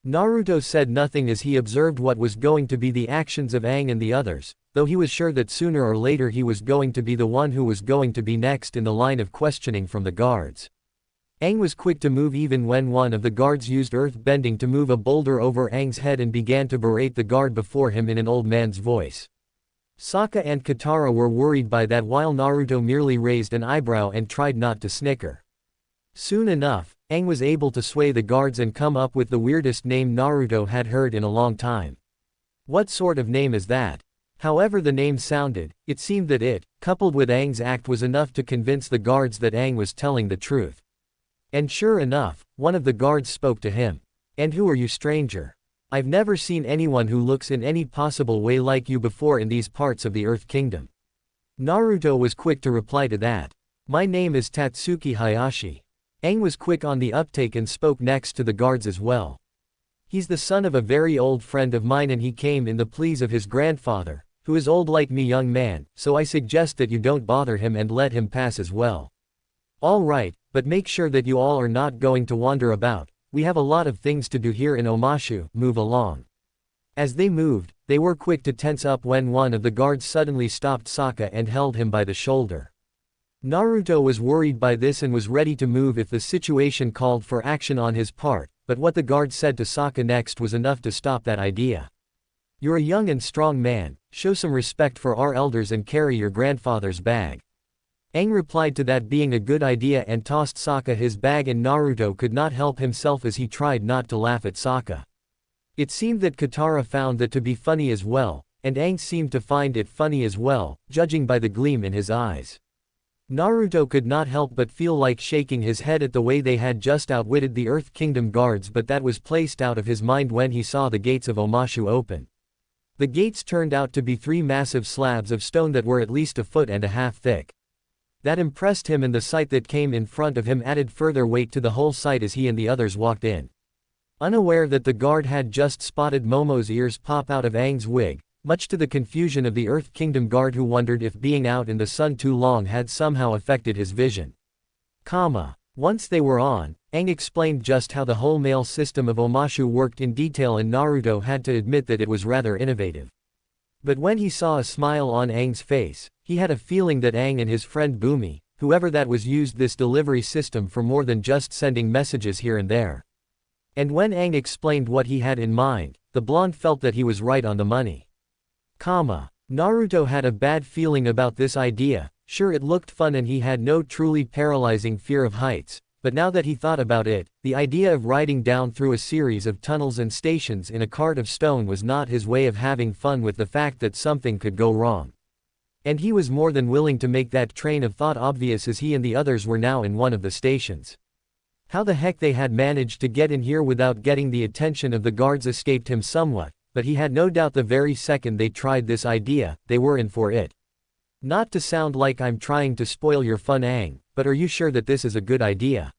Naruto said nothing as he observed what was going to be the actions of Aang and the others, though he was sure that sooner or later he was going to be the one who was going to be next in the line of questioning from the guards. Aang was quick to move even when one of the guards used earth bending to move a boulder over Aang's head and began to berate the guard before him in an old man's voice. Sokka and Katara were worried by that while Naruto merely raised an eyebrow and tried not to snicker. Soon enough, Aang was able to sway the guards and come up with the weirdest name Naruto had heard in a long time. What sort of name is that? However the name sounded, it seemed that it, coupled with Aang's act, was enough to convince the guards that Aang was telling the truth. And sure enough, one of the guards spoke to him. "And who are you, stranger? I've never seen anyone who looks in any possible way like you before in these parts of the Earth Kingdom." Naruto was quick to reply to that. "My name is Tatsuki Hayashi." Aang was quick on the uptake and spoke next to the guards as well. "He's the son of a very old friend of mine and he came in the pleas of his grandfather, who is old like me, young man, so I suggest that you don't bother him and let him pass as well." "All right, but make sure that you all are not going to wander about. We have a lot of things to do here in Omashu, move along." As they moved, they were quick to tense up when one of the guards suddenly stopped Sokka and held him by the shoulder. Naruto was worried by this and was ready to move if the situation called for action on his part, but what the guard said to Sokka next was enough to stop that idea. "You're a young and strong man, show some respect for our elders and carry your grandfather's bag." Aang replied to that being a good idea and tossed Sokka his bag, and Naruto could not help himself as he tried not to laugh at Sokka. It seemed that Katara found that to be funny as well, and Aang seemed to find it funny as well, judging by the gleam in his eyes. Naruto could not help but feel like shaking his head at the way they had just outwitted the Earth Kingdom guards, but that was placed out of his mind when he saw the gates of Omashu open. The gates turned out to be 3 massive slabs of stone that were at least 1.5 feet thick. That impressed him, and the sight that came in front of him added further weight to the whole sight as he and the others walked in. Unaware that the guard had just spotted Momo's ears pop out of Aang's wig, much to the confusion of the Earth Kingdom guard who wondered if being out in the sun too long had somehow affected his vision. Once they were on, Aang explained just how the whole mail system of Omashu worked in detail, and Naruto had to admit that it was rather innovative. But when he saw a smile on Aang's face, he had a feeling that Aang and his friend Bumi, whoever that was, used this delivery system for more than just sending messages here and there. And when Aang explained what he had in mind, the blonde felt that he was right on the money. Naruto had a bad feeling about this idea. Sure, it looked fun and he had no truly paralyzing fear of heights, but now that he thought about it, the idea of riding down through a series of tunnels and stations in a cart of stone was not his way of having fun with the fact that something could go wrong. And he was more than willing to make that train of thought obvious as he and the others were now in one of the stations. How the heck they had managed to get in here without getting the attention of the guards escaped him somewhat, but he had no doubt the very second they tried this idea, they were in for it. "Not to sound like I'm trying to spoil your fun, Aang, but are you sure that this is a good idea?"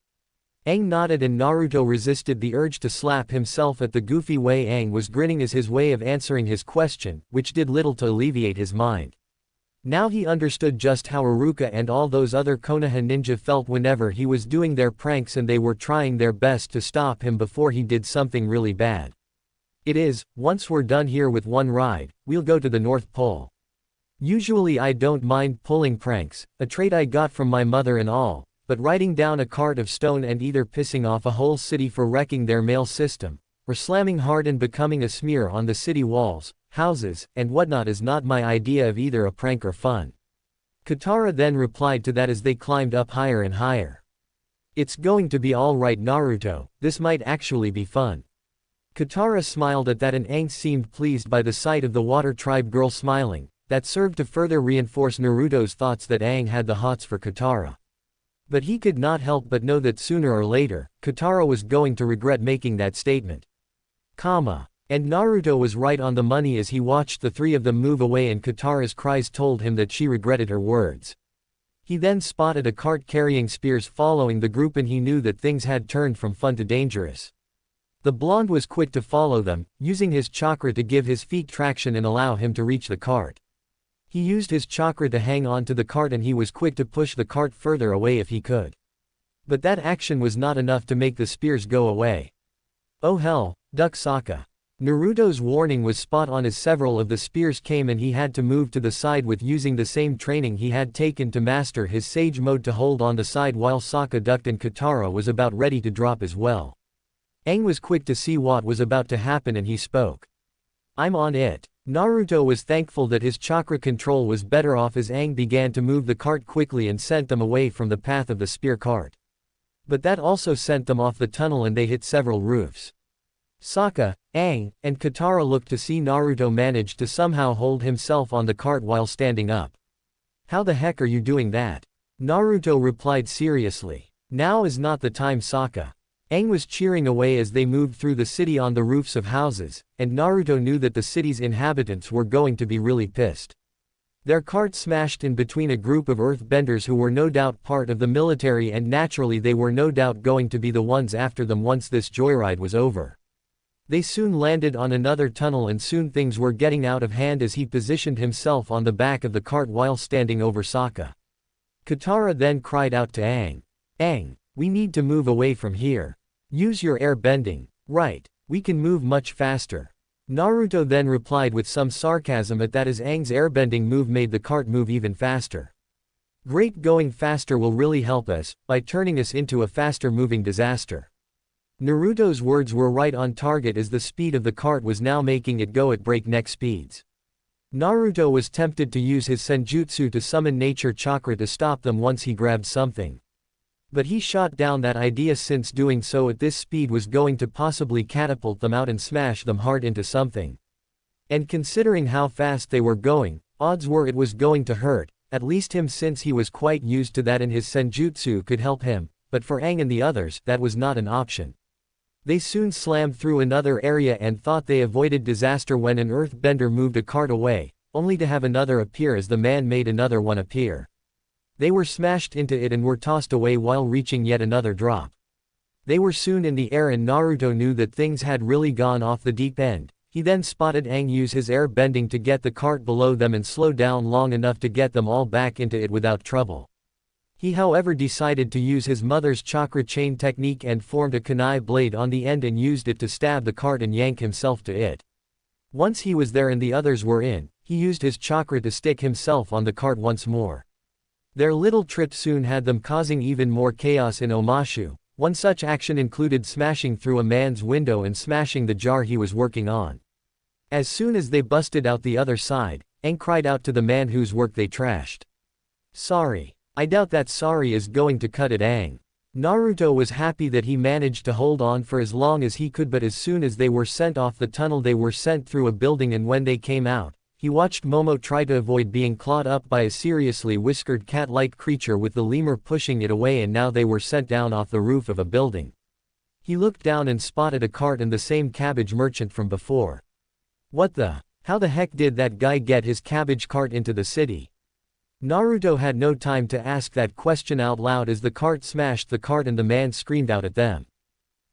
Aang nodded, and Naruto resisted the urge to slap himself at the goofy way Aang was grinning as his way of answering his question, which did little to alleviate his mind. Now he understood just how Iruka and all those other Konoha ninja felt whenever he was doing their pranks, and they were trying their best to stop him before he did something really bad. "It is, once we're done here with one ride, we'll go to the North Pole. Usually I don't mind pulling pranks, a trait I got from my mother and all, but riding down a cart of stone and either pissing off a whole city for wrecking their mail system, or slamming hard and becoming a smear on the city walls, houses, and whatnot is not my idea of either a prank or fun." Katara then replied to that as they climbed up higher and higher. "It's going to be all right, Naruto, this might actually be fun." Katara smiled at that, and Aang seemed pleased by the sight of the Water Tribe girl smiling. That served to further reinforce Naruto's thoughts that Aang had the hots for Katara. But he could not help but know that sooner or later, Katara was going to regret making that statement. And Naruto was right on the money as he watched the 3 of them move away, and Katara's cries told him that she regretted her words. He then spotted a cart carrying spears following the group, and he knew that things had turned from fun to dangerous. The blonde was quick to follow them, using his chakra to give his feet traction and allow him to reach the cart. He used his chakra to hang on to the cart, and he was quick to push the cart further away if he could. But that action was not enough to make the spears go away. "Oh hell, duck Sokka. Naruto's warning was spot on as several of the spears came and he had to move to the side with using the same training he had taken to master his sage mode to hold on the side while Sokka ducked and Katara was about ready to drop as well. Aang was quick to see what was about to happen and he spoke. "I'm on it." Naruto was thankful that his chakra control was better off as Aang began to move the cart quickly and sent them away from the path of the spear cart. But that also sent them off the tunnel and they hit several roofs. Sokka, Aang, and Katara looked to see Naruto manage to somehow hold himself on the cart while standing up. "How the heck are you doing that?" Naruto replied seriously. "Now is not the time, Sokka." Aang was cheering away as they moved through the city on the roofs of houses, and Naruto knew that the city's inhabitants were going to be really pissed. Their cart smashed in between a group of earthbenders who were no doubt part of the military and naturally they were no doubt going to be the ones after them once this joyride was over. They soon landed on another tunnel and soon things were getting out of hand as he positioned himself on the back of the cart while standing over Sokka. Katara then cried out to Aang. "Aang, we need to move away from here. Use your air bending. Right, we can move much faster." Naruto then replied with some sarcasm at that as Aang's airbending move made the cart move even faster. "Great, going faster will really help us, by turning us into a faster moving disaster." Naruto's words were right on target as the speed of the cart was now making it go at breakneck speeds. Naruto was tempted to use his senjutsu to summon nature chakra to stop them once he grabbed something. But he shot down that idea since doing so at this speed was going to possibly catapult them out and smash them hard into something. And considering how fast they were going, odds were it was going to hurt, at least him since he was quite used to that and his senjutsu could help him, but for Aang and the others, that was not an option. They soon slammed through another area and thought they avoided disaster when an earthbender moved a cart away, only to have another appear as the man made another one appear. They were smashed into it and were tossed away while reaching yet another drop. They were soon in the air and Naruto knew that things had really gone off the deep end. He then spotted Aang use his air bending to get the cart below them and slow down long enough to get them all back into it without trouble. He however decided to use his mother's chakra chain technique and formed a kunai blade on the end and used it to stab the cart and yank himself to it. Once he was there and the others were in, he used his chakra to stick himself on the cart once more. Their little trip soon had them causing even more chaos in Omashu. One such action included smashing through a man's window and smashing the jar he was working on. As soon as they busted out the other side, Aang cried out to the man whose work they trashed. "Sorry. I doubt that sorry is going to cut it, Aang." Naruto was happy that he managed to hold on for as long as he could, but as soon as they were sent off the tunnel they were sent through a building and when they came out, he watched Momo try to avoid being clawed up by a seriously whiskered cat-like creature with the lemur pushing it away and now they were sent down off the roof of a building. He looked down and spotted a cart and the same cabbage merchant from before. How the heck did that guy get his cabbage cart into the city? Naruto had no time to ask that question out loud as the cart smashed the cart and the man screamed out at them.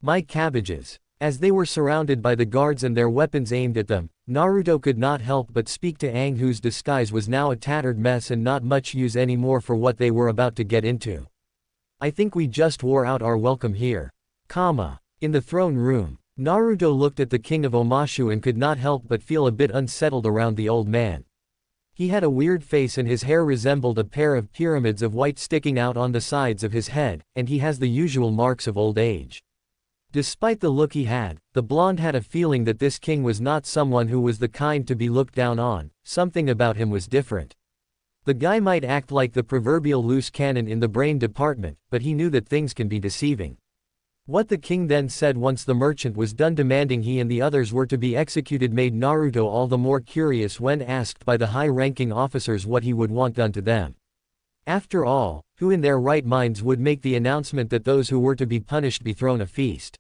"My cabbages!" As they were surrounded by the guards and their weapons aimed at them, Naruto could not help but speak to Aang, whose disguise was now a tattered mess and not much use anymore for what they were about to get into. "I think we just wore out our welcome here." In the throne room, Naruto looked at the king of Omashu and could not help but feel a bit unsettled around the old man. He had a weird face and his hair resembled a pair of pyramids of white sticking out on the sides of his head, and he has the usual marks of old age. Despite the look he had, the blonde had a feeling that this king was not someone who was the kind to be looked down on. Something about him was different. The guy might act like the proverbial loose cannon in the brain department, but he knew that things can be deceiving. What the king then said once the merchant was done demanding he and the others were to be executed made Naruto all the more curious when asked by the high-ranking officers what he would want done to them. After all, who in their right minds would make the announcement that those who were to be punished be thrown a feast?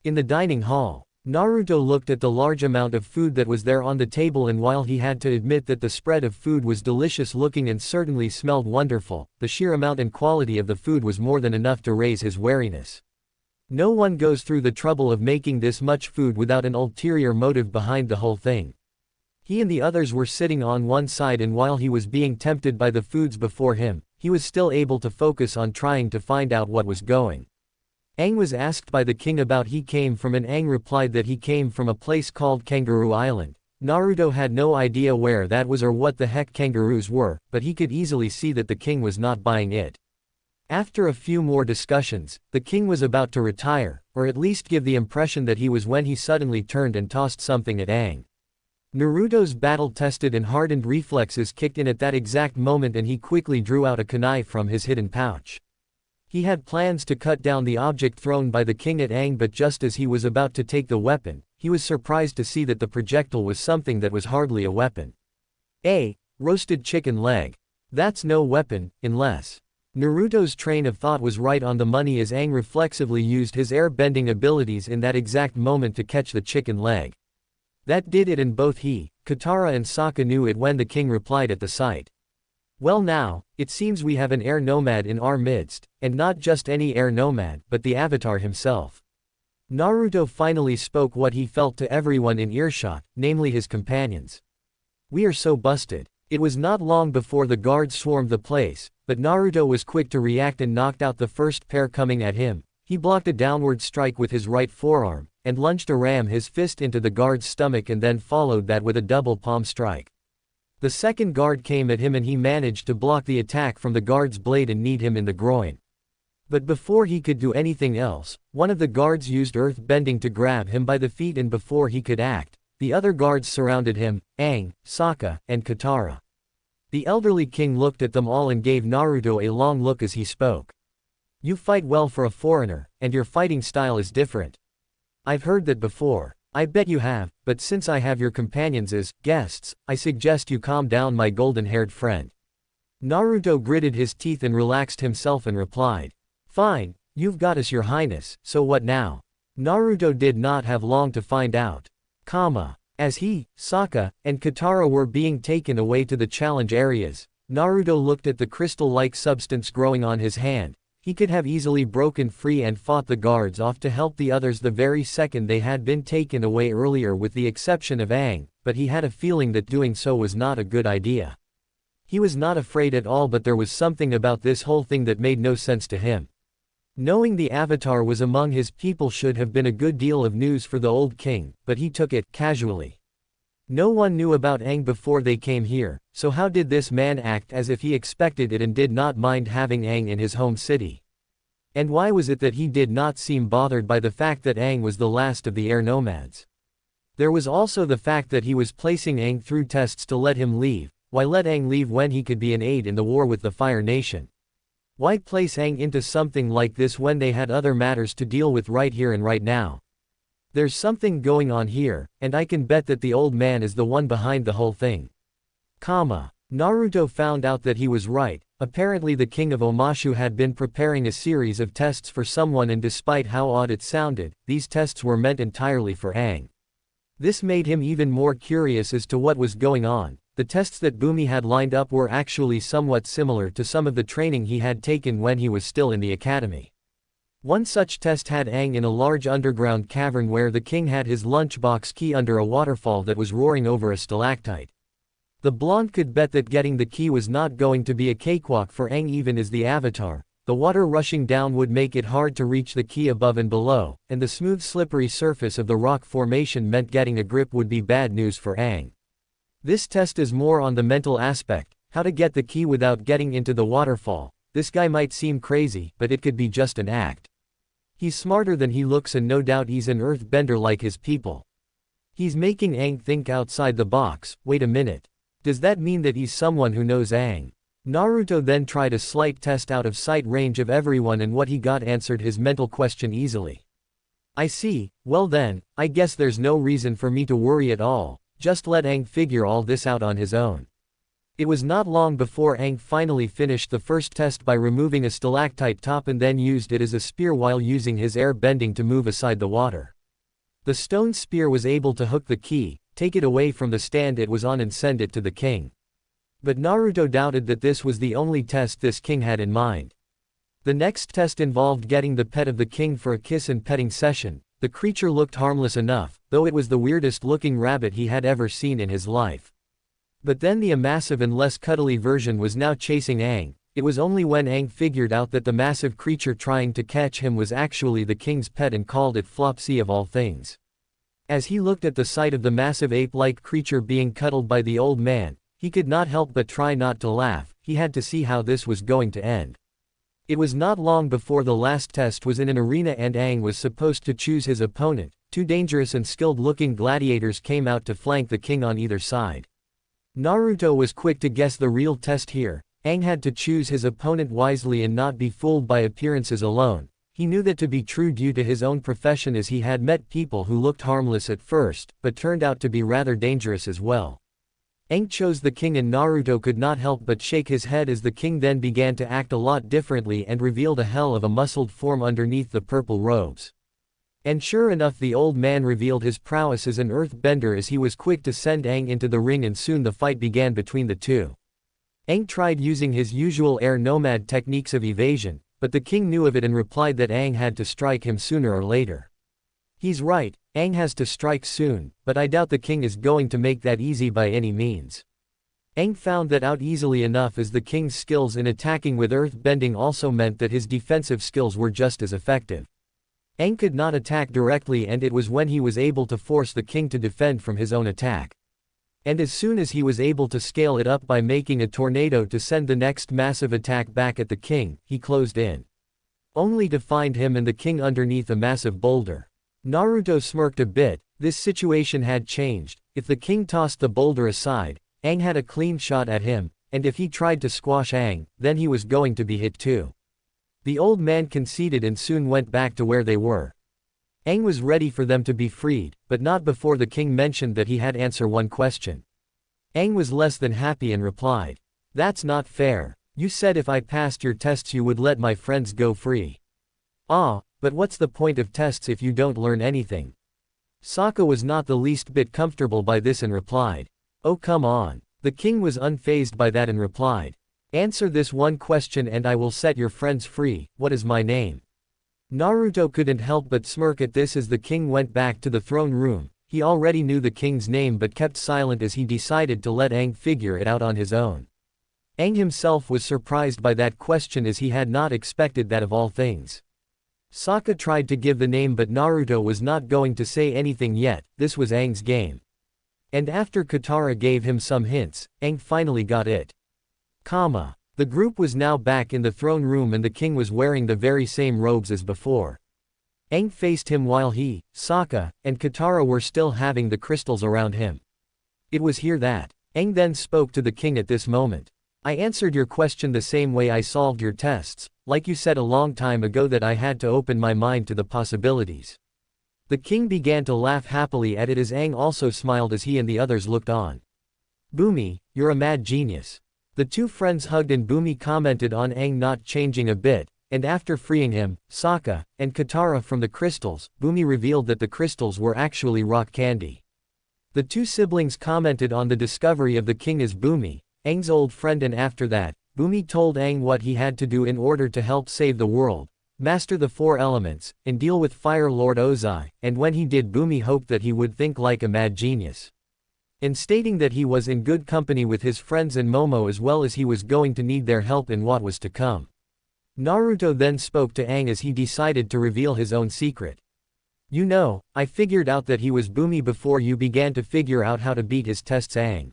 In the dining hall, Naruto looked at the large amount of food that was there on the table, and while he had to admit that the spread of food was delicious looking and certainly smelled wonderful, the sheer amount and quality of the food was more than enough to raise his wariness. No one goes through the trouble of making this much food without an ulterior motive behind the whole thing. He and the others were sitting on one side, and while he was being tempted by the foods before him, he was still able to focus on trying to find out what was going Aang was asked by the king about he came from and Aang replied that he came from a place called Kangaroo Island. Naruto had no idea where that was or what the heck kangaroos were, but he could easily see that the king was not buying it. After a few more discussions, the king was about to retire, or at least give the impression that he was when he suddenly turned and tossed something at Aang. Naruto's battle-tested and hardened reflexes kicked in at that exact moment and he quickly drew out a kunai from his hidden pouch. He had plans to cut down the object thrown by the king at Aang, but just as he was about to take the weapon, he was surprised to see that the projectile was something that was hardly a weapon. Roasted chicken leg. That's no weapon, unless. Naruto's train of thought was right on the money as Aang reflexively used his air-bending abilities in that exact moment to catch the chicken leg. That did it, and both he, Katara and Sokka knew it when the king replied at the sight. Well now, it seems we have an air nomad in our midst, and not just any air nomad but the Avatar himself. Naruto finally spoke what he felt to everyone in earshot, namely his companions. We are so busted. It was not long before the guards swarmed the place, but Naruto was quick to react and knocked out the first pair coming at him. He blocked a downward strike with his right forearm, and lunged to ram his fist into the guard's stomach and then followed that with a double palm strike. The second guard came at him and he managed to block the attack from the guard's blade and kneed him in the groin. But before he could do anything else, one of the guards used earth bending to grab him by the feet, and before he could act, the other guards surrounded him, Aang, Sokka, and Katara. The elderly king looked at them all and gave Naruto a long look as he spoke. You fight well for a foreigner, and your fighting style is different. I've heard that before. I bet you have, but since I have your companions as guests, I suggest you calm down, my golden-haired friend. Naruto gritted his teeth and relaxed himself and replied. Fine, you've got us, your highness, so what now? Naruto did not have long to find out. As he, Sokka, and Katara were being taken away to the challenge areas, Naruto looked at the crystal-like substance growing on his hand. He could have easily broken free and fought the guards off to help the others the very second they had been taken away earlier, with the exception of Aang, but he had a feeling that doing so was not a good idea. He was not afraid at all, but there was something about this whole thing that made no sense to him. Knowing the Avatar was among his people should have been a good deal of news for the old king, but he took it casually. No one knew about Aang before they came here, so how did this man act as if he expected it and did not mind having Aang in his home city? And why was it that he did not seem bothered by the fact that Aang was the last of the air nomads? There was also the fact that he was placing Aang through tests to let him leave. Why let Aang leave when he could be an aide in the war with the Fire Nation? Why place Aang into something like this when they had other matters to deal with right here and right now? There's something going on here, and I can bet that the old man is the one behind the whole thing. Naruto found out that he was right. Apparently the king of Omashu had been preparing a series of tests for someone, and despite how odd it sounded, these tests were meant entirely for Aang. This made him even more curious as to what was going on. The tests that Bumi had lined up were actually somewhat similar to some of the training he had taken when he was still in the academy. One such test had Aang in a large underground cavern where the king had his lunchbox key under a waterfall that was roaring over a stalactite. The blonde could bet that getting the key was not going to be a cakewalk for Aang, even as the Avatar. The water rushing down would make it hard to reach the key above and below, and the smooth slippery surface of the rock formation meant getting a grip would be bad news for Aang. This test is more on the mental aspect, how to get the key without getting into the waterfall. This guy might seem crazy, but it could be just an act. He's smarter than he looks, and no doubt he's an earthbender like his people. He's making Aang think outside the box. Wait a minute. Does that mean that he's someone who knows Aang? Naruto then tried a slight test out of sight range of everyone, and what he got answered his mental question easily. I see. Well then, I guess there's no reason for me to worry at all. Just let Aang figure all this out on his own. It was not long before Aang finally finished the first test by removing a stalactite top and then used it as a spear while using his air bending to move aside the water. The stone spear was able to hook the key, take it away from the stand it was on, and send it to the king. But Naruto doubted that this was the only test this king had in mind. The next test involved getting the pet of the king for a kiss and petting session. The creature looked harmless enough, though it was the weirdest looking rabbit he had ever seen in his life. But then the massive and less cuddly version was now chasing Aang. It was only when Aang figured out that the massive creature trying to catch him was actually the king's pet and called it Flopsy of all things. As he looked at the sight of the massive ape-like creature being cuddled by the old man, he could not help but try not to laugh. He had to see how this was going to end. It was not long before the last test was in an arena and Aang was supposed to choose his opponent. Two dangerous and skilled-looking gladiators came out to flank the king on either side. Naruto was quick to guess the real test here. Aang had to choose his opponent wisely and not be fooled by appearances alone. He knew that to be true due to his own profession, as he had met people who looked harmless at first, but turned out to be rather dangerous as well. Aang chose the king and Naruto could not help but shake his head as the king then began to act a lot differently and revealed a hell of a muscled form underneath the purple robes. And sure enough, the old man revealed his prowess as an earthbender as he was quick to send Aang into the ring, and soon the fight began between the two. Aang tried using his usual air nomad techniques of evasion, but the king knew of it and replied that Aang had to strike him sooner or later. He's right, Aang has to strike soon, but I doubt the king is going to make that easy by any means. Aang found that out easily enough, as the king's skills in attacking with earth-bending also meant that his defensive skills were just as effective. Aang could not attack directly, and it was when he was able to force the king to defend from his own attack. And as soon as he was able to scale it up by making a tornado to send the next massive attack back at the king, he closed in. Only to find him and the king underneath a massive boulder. Naruto smirked a bit. This situation had changed. If the king tossed the boulder aside, Aang had a clean shot at him, and if he tried to squash Aang, then he was going to be hit too. The old man conceded and soon went back to where they were. Aang was ready for them to be freed, but not before the king mentioned that he had to answer one question. Aang was less than happy and replied, "That's not fair. You said if I passed your tests you would let my friends go free." "Ah, but what's the point of tests if you don't learn anything?" Sokka was not the least bit comfortable by this and replied, "Oh come on." The king was unfazed by that and replied, "Answer this one question and I will set your friends free. What is my name?" Naruto couldn't help but smirk at this as the king went back to the throne room. He already knew the king's name but kept silent as he decided to let Aang figure it out on his own. Aang himself was surprised by that question as he had not expected that of all things. Sokka tried to give the name but Naruto was not going to say anything yet. This was Aang's game. And after Katara gave him some hints, Aang finally got it. The group was now back in the throne room and the king was wearing the very same robes as before. Aang faced him while he, Sokka, and Katara were still having the crystals around him. It was here that Aang then spoke to the king at this moment. "I answered your question the same way I solved your tests, like you said a long time ago that I had to open my mind to the possibilities." The king began to laugh happily at it as Aang also smiled as he and the others looked on. "Bumi, you're a mad genius." The two friends hugged and Bumi commented on Aang not changing a bit, and after freeing him, Sokka, and Katara from the crystals, Bumi revealed that the crystals were actually rock candy. The two siblings commented on the discovery of the king as Bumi, Aang's old friend, and after that, Bumi told Aang what he had to do in order to help save the world, master the four elements, and deal with Fire Lord Ozai, and when he did, Bumi hoped that he would think like a mad genius. In stating that he was in good company with his friends and Momo as well as he was going to need their help in what was to come. Naruto then spoke to Aang as he decided to reveal his own secret. "You know, I figured out that he was Bumi before you began to figure out how to beat his tests, Aang.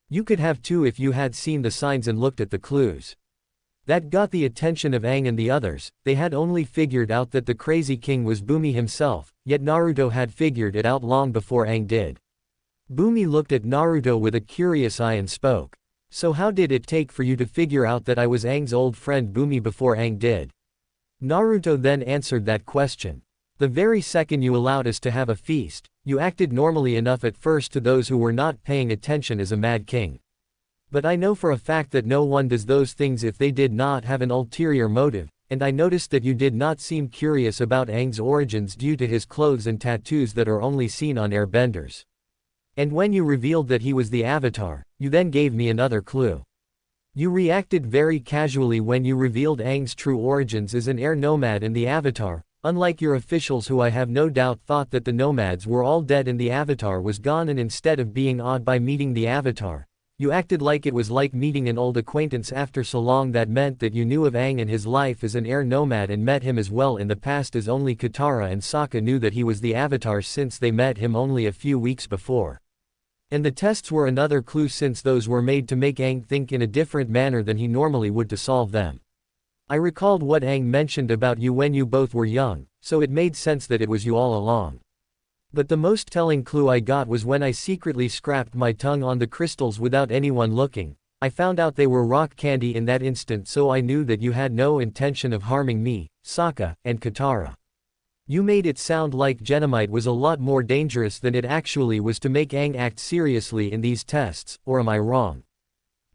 You could have too if you had seen the signs and looked at the clues." That got the attention of Aang and the others. They had only figured out that the crazy king was Bumi himself, yet Naruto had figured it out long before Aang did. Bumi looked at Naruto with a curious eye and spoke. "So how did it take for you to figure out that I was Aang's old friend Bumi before Aang did?" Naruto then answered that question. "The very second you allowed us to have a feast, you acted normally enough at first to those who were not paying attention as a mad king. But I know for a fact that no one does those things if they did not have an ulterior motive, and I noticed that you did not seem curious about Aang's origins due to his clothes and tattoos that are only seen on airbenders. And when you revealed that he was the Avatar, you then gave me another clue. You reacted very casually when you revealed Aang's true origins as an air nomad and the Avatar, unlike your officials who I have no doubt thought that the nomads were all dead and the Avatar was gone, and instead of being awed by meeting the Avatar, You acted like it was like meeting an old acquaintance after so long. That meant that you knew of Aang and his life as an air nomad and met him as well in the past as only Katara and Sokka knew that he was the Avatar since they met him only a few weeks before. And the tests were another clue since those were made to make Aang think in a different manner than he normally would to solve them. I recalled what Aang mentioned about you when you both were young, so it made sense that it was you all along. But the most telling clue I got was when I secretly scrapped my tongue on the crystals without anyone looking. I found out they were rock candy in that instant, so I knew that you had no intention of harming me, Sokka, and Katara. You made it sound like Genomite was a lot more dangerous than it actually was to make Aang act seriously in these tests, or am I wrong?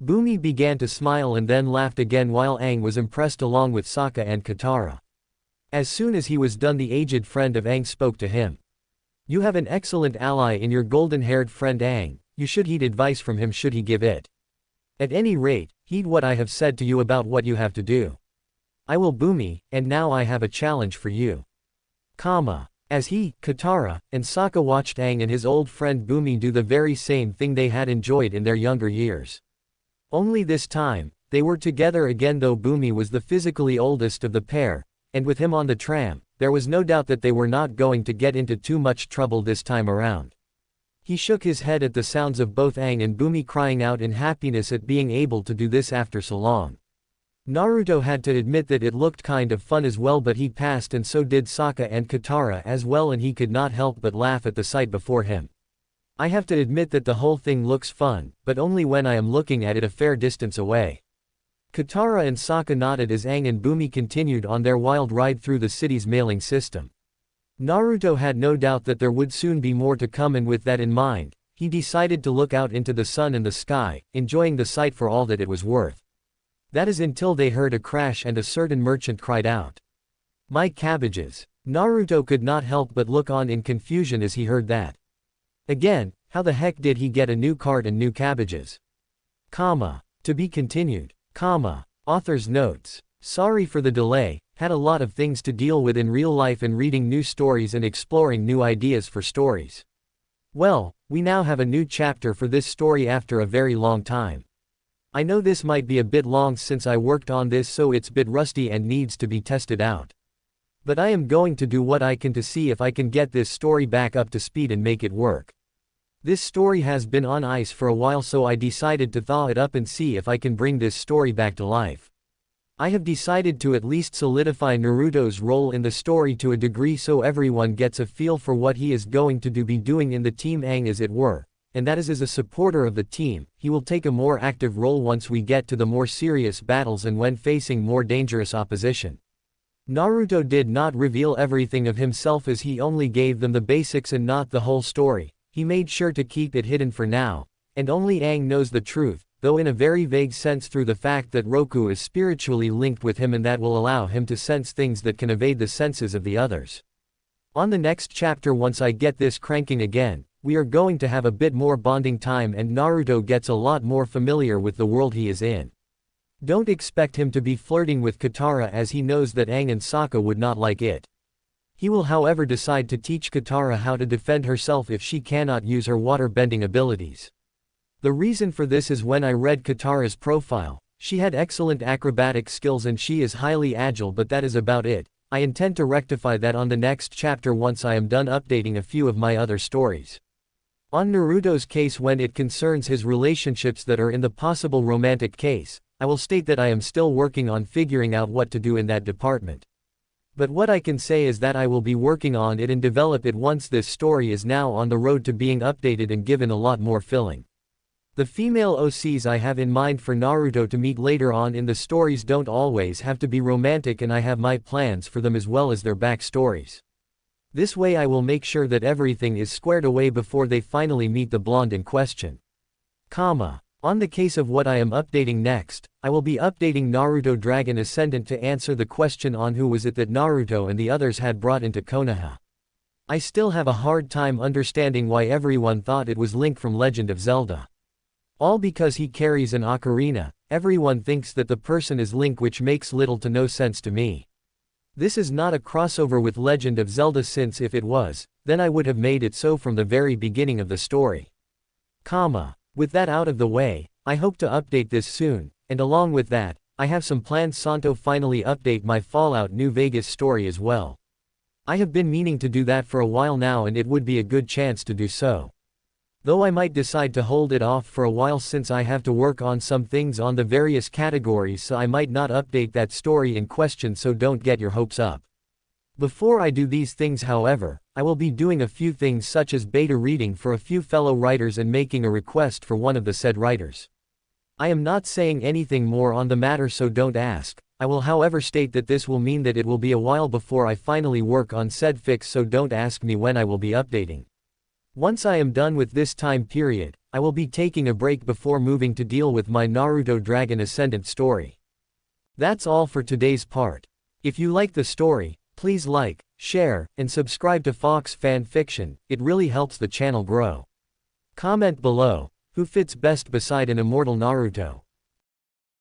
Bumi began to smile and then laughed again while Aang was impressed along with Sokka and Katara. As soon as he was done, the aged friend of Aang spoke to him. You have an excellent ally in your golden-haired friend Aang. You should heed advice from him should he give it. At any rate, heed what I have said to you about what you have to do. I will, Bumi, and now I have a challenge for you. As he, Katara, and Sokka watched Aang and his old friend Bumi do the very same thing they had enjoyed in their younger years. Only this time, they were together again, though Bumi was the physically oldest of the pair, and with him on the tram, there was no doubt that they were not going to get into too much trouble this time around. He shook his head at the sounds of both Aang and Bumi crying out in happiness at being able to do this after so long. Naruto had to admit that it looked kind of fun as well, but he passed, and so did Sokka and Katara as well, and he could not help but laugh at the sight before him. I have to admit that the whole thing looks fun, but only when I am looking at it a fair distance away. Katara and Sokka nodded as Aang and Bumi continued on their wild ride through the city's mailing system. Naruto had no doubt that there would soon be more to come, and with that in mind, he decided to look out into the sun and the sky, enjoying the sight for all that it was worth. That is until they heard a crash and a certain merchant cried out, "My cabbages!" Naruto could not help but look on in confusion as he heard that. Again, how the heck did he get a new cart and new cabbages? To be continued. Author's notes. Sorry for the delay, had a lot of things to deal with in real life and reading new stories and exploring new ideas for stories. Well, we now have a new chapter for this story after a very long time. I know this might be a bit long since I worked on this, so it's a bit rusty and needs to be tested out. But I am going to do what I can to see if I can get this story back up to speed and make it work. This story has been on ice for a while, so I decided to thaw it up and see if I can bring this story back to life. I have decided to at least solidify Naruto's role in the story to a degree so everyone gets a feel for what he is going to be doing in the Team Aang, as it were, and that is as a supporter of the team. He will take a more active role once we get to the more serious battles and when facing more dangerous opposition. Naruto did not reveal everything of himself, as he only gave them the basics and not the whole story. He made sure to keep it hidden for now, and only Aang knows the truth, though in a very vague sense through the fact that Roku is spiritually linked with him and that will allow him to sense things that can evade the senses of the others. On the next chapter, once I get this cranking again, we are going to have a bit more bonding time and Naruto gets a lot more familiar with the world he is in. Don't expect him to be flirting with Katara, as he knows that Aang and Sokka would not like it. He will however decide to teach Katara how to defend herself if she cannot use her water-bending abilities. The reason for this is when I read Katara's profile, she had excellent acrobatic skills and she is highly agile, but that is about it. I intend to rectify that on the next chapter once I am done updating a few of my other stories. On Naruto's case, when it concerns his relationships that are in the possible romantic case, I will state that I am still working on figuring out what to do in that department. But what I can say is that I will be working on it and develop it once this story is now on the road to being updated and given a lot more filling. The female OCs I have in mind for Naruto to meet later on in the stories don't always have to be romantic, and I have my plans for them as well as their backstories. This way I will make sure that everything is squared away before they finally meet the blonde in question. On the case of what I am updating next, I will be updating Naruto Dragon Ascendant to answer the question on who was it that Naruto and the others had brought into Konoha. I still have a hard time understanding why everyone thought it was Link from Legend of Zelda. All because he carries an ocarina, everyone thinks that the person is Link, which makes little to no sense to me. This is not a crossover with Legend of Zelda, since if it was, then I would have made it so from the very beginning of the story. With that out of the way, I hope to update this soon, and along with that, I have some plans to finally update my Fallout New Vegas story as well. I have been meaning to do that for a while now and it would be a good chance to do so. Though I might decide to hold it off for a while since I have to work on some things on the various categories, so I might not update that story in question, so don't get your hopes up. Before I do these things however, I will be doing a few things such as beta reading for a few fellow writers and making a request for one of the said writers. I am not saying anything more on the matter, so don't ask. I will however state that this will mean that it will be a while before I finally work on said fix, so don't ask me when I will be updating. Once I am done with this time period, I will be taking a break before moving to deal with my Naruto Dragon Ascendant story. That's all for today's part. If you like the story, please like, share, and subscribe to Fox Fanfiction, it really helps the channel grow. Comment below, who fits best beside an immortal Naruto?